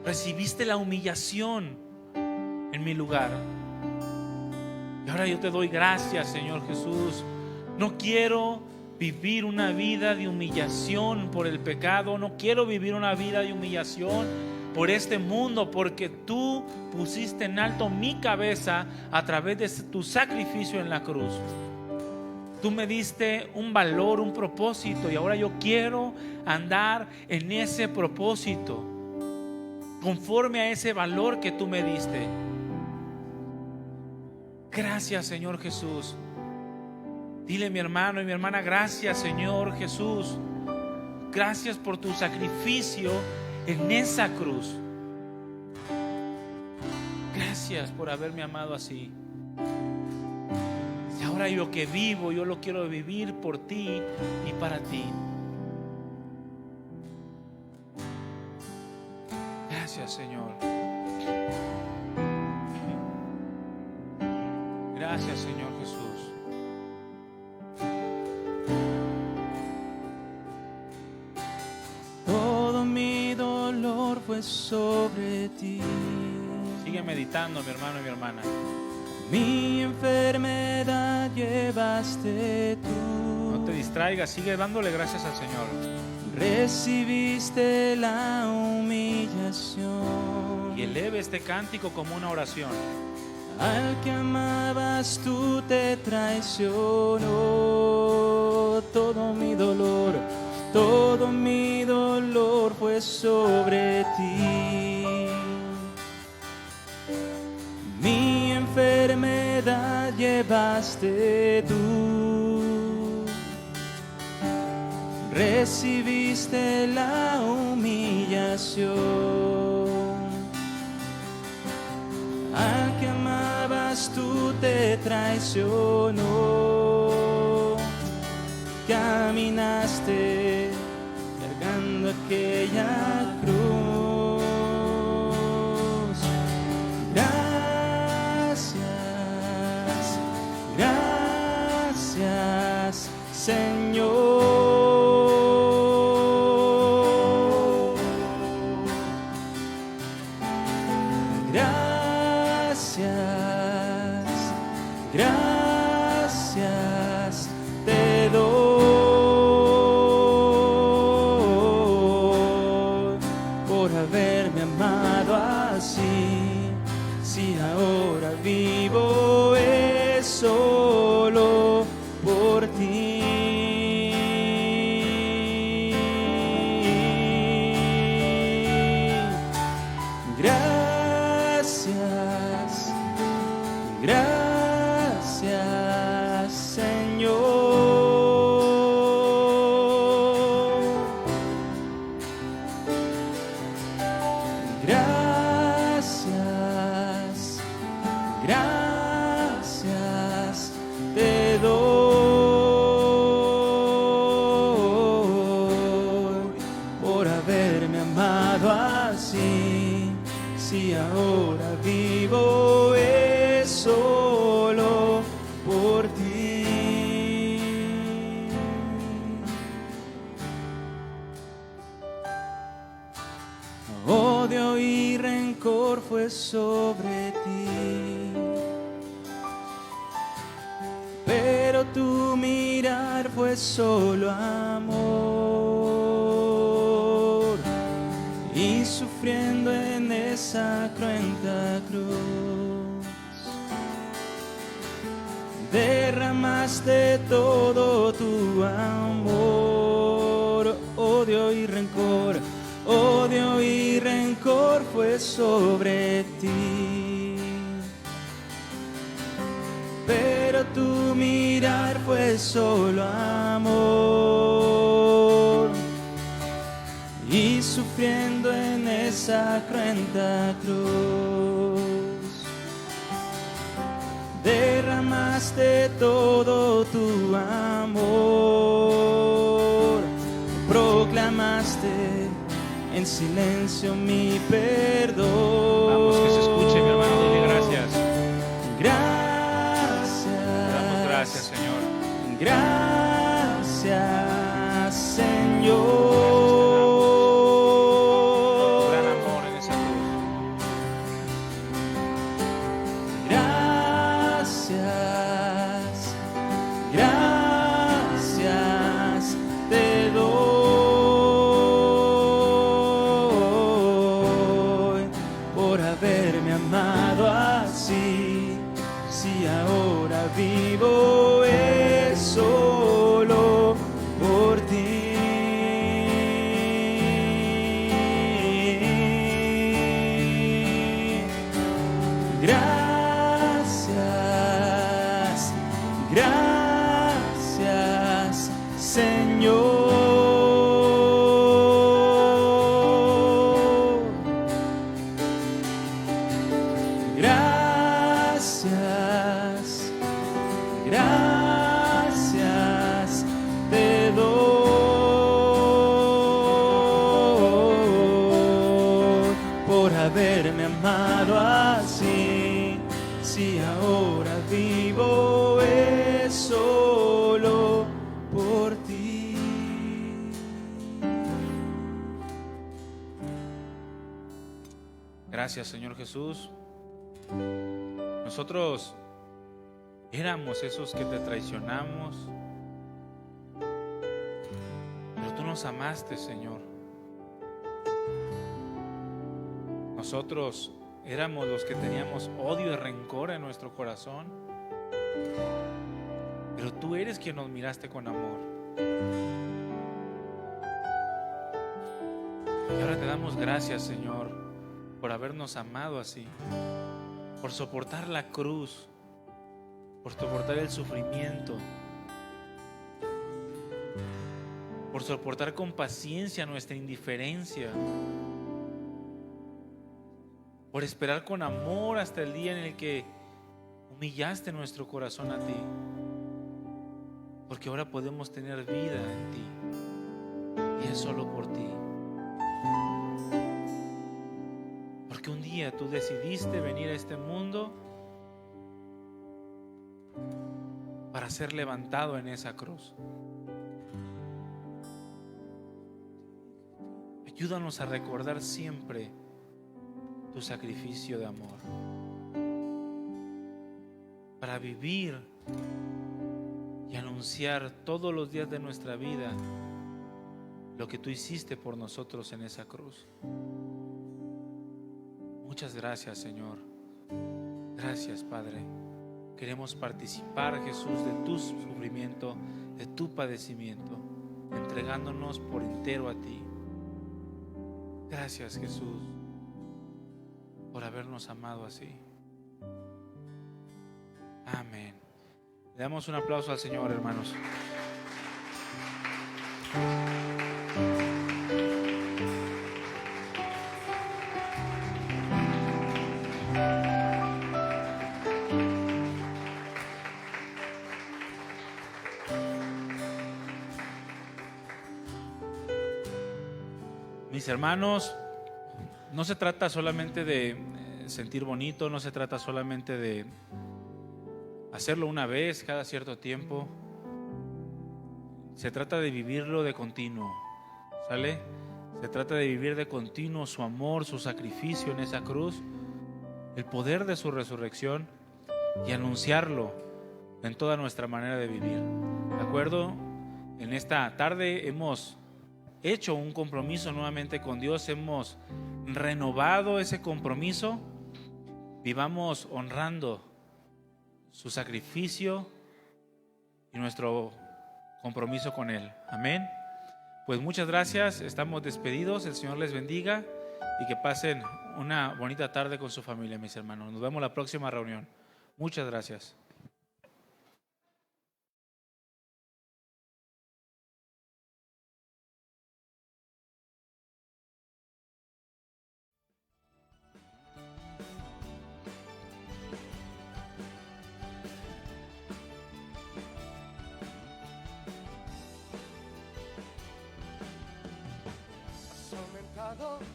A: Recibiste la humillación en mi lugar. Y ahora yo te doy gracias, Señor Jesús. No quiero vivir una vida de humillación por el pecado. No quiero vivir una vida de humillación por este mundo, porque tú pusiste en alto mi cabeza a través de tu sacrificio en la cruz. Tú me diste un valor, un propósito, y ahora yo quiero andar en ese propósito, conforme a ese valor que tú me diste. Gracias, Señor Jesús. Dile, mi hermano y mi hermana: gracias, Señor Jesús. Gracias por tu sacrificio en esa cruz. Gracias por haberme amado así. Y ahora yo que vivo, yo lo quiero vivir por ti y para ti. Gracias, Señor. Gracias, Señor Jesús.
B: Fue sobre ti.
A: Sigue meditando, mi hermano y mi hermana.
B: Mi enfermedad llevaste tú.
A: No te distraigas, sigue dándole gracias al Señor.
B: Recibiste la humillación.
A: Y eleve este cántico como una oración.
B: Al que amabas tú te traicionó. Todo mi dolor fue sobre ti. Mi enfermedad verdad llevaste tú. Recibiste la humillación. Al que amabas tú te traicionó. Caminaste cargando aquella cruz. Gracias, gracias, Señor. Gracias, gracias te doy por haberme amado así. Si ahora vivo es solo por ti. Gracias, gracias, Señor. Gracias, gracias te doy por haberme amado así. Si ahora vivo es solo por ti. Odio y rencor fue sobre ti, pero tu mirar fue solo amor. Y sufriendo en esa cruenta cruz, derramaste todo tu amor. Odio y rencor fue sobre ti, pero tu mirar fue solo amor. Y sufriendo en esa cruenta cruz, derramaste todo tu amor. Proclamaste en silencio mi perdón.
A: Vamos, que se escuche, mi hermano, dile gracias.
B: Gracias.
A: Damos gracias, Señor.
B: Gracias, Señor.
A: Gran amor en esa cruz.
B: Gracias, gracias te doy por haberme amado así. Si ahora vivo es solo por ti. Gracias, gracias, Señor. Gracias, gracias te doy por haberme amado así. Si ahora vivo es solo por ti.
A: Gracias, Señor Jesús. Nosotros éramos esos que te traicionamos, pero tú nos amaste, Señor. Nosotros éramos los que teníamos odio y rencor en nuestro corazón, pero tú eres quien nos miraste con amor. Y ahora te damos gracias, Señor, por habernos amado así, por soportar la cruz, por soportar el sufrimiento, por soportar con paciencia nuestra indiferencia, por esperar con amor hasta el día en el que humillaste nuestro corazón a ti, porque ahora podemos tener vida en ti, y es solo por ti. Porque un día tú decidiste venir a este mundo para ser levantado en esa cruz. Ayúdanos a recordar siempre tu sacrificio de amor, para vivir y anunciar todos los días de nuestra vida lo que tú hiciste por nosotros en esa cruz. Muchas gracias, Señor. Gracias, Padre. Queremos participar, Jesús, de tu sufrimiento, de tu padecimiento, entregándonos por entero a ti. Gracias, Jesús, por habernos amado así. Amén. Le damos un aplauso al Señor, hermanos. Mis hermanos, no se trata solamente de sentir bonito, no se trata solamente de hacerlo una vez cada cierto tiempo. Se trata de vivirlo de continuo, ¿sale? Se trata de vivir de continuo su amor, su sacrificio en esa cruz, el poder de su resurrección y anunciarlo en toda nuestra manera de vivir. ¿De acuerdo? En esta tarde hemos hecho un compromiso nuevamente con Dios, hemos renovado ese compromiso. Vivamos honrando su sacrificio y nuestro compromiso con Él. Amén. Pues muchas gracias, estamos despedidos, el Señor les bendiga y que pasen una bonita tarde con su familia, mis hermanos. Nos vemos la próxima reunión. Muchas gracias.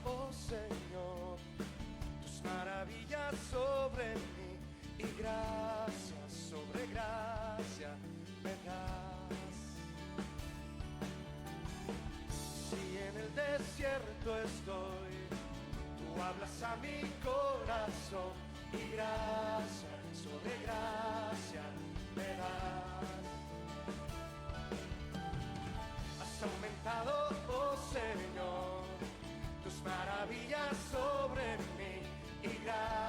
C: Oh Señor, tus maravillas sobre mí y gracias sobre gracia me das. Si en el desierto estoy, tú hablas a mi corazón y gracia sobre gracia me das. Has aumentado, oh Señor, tus maravillas sobre mí y gracias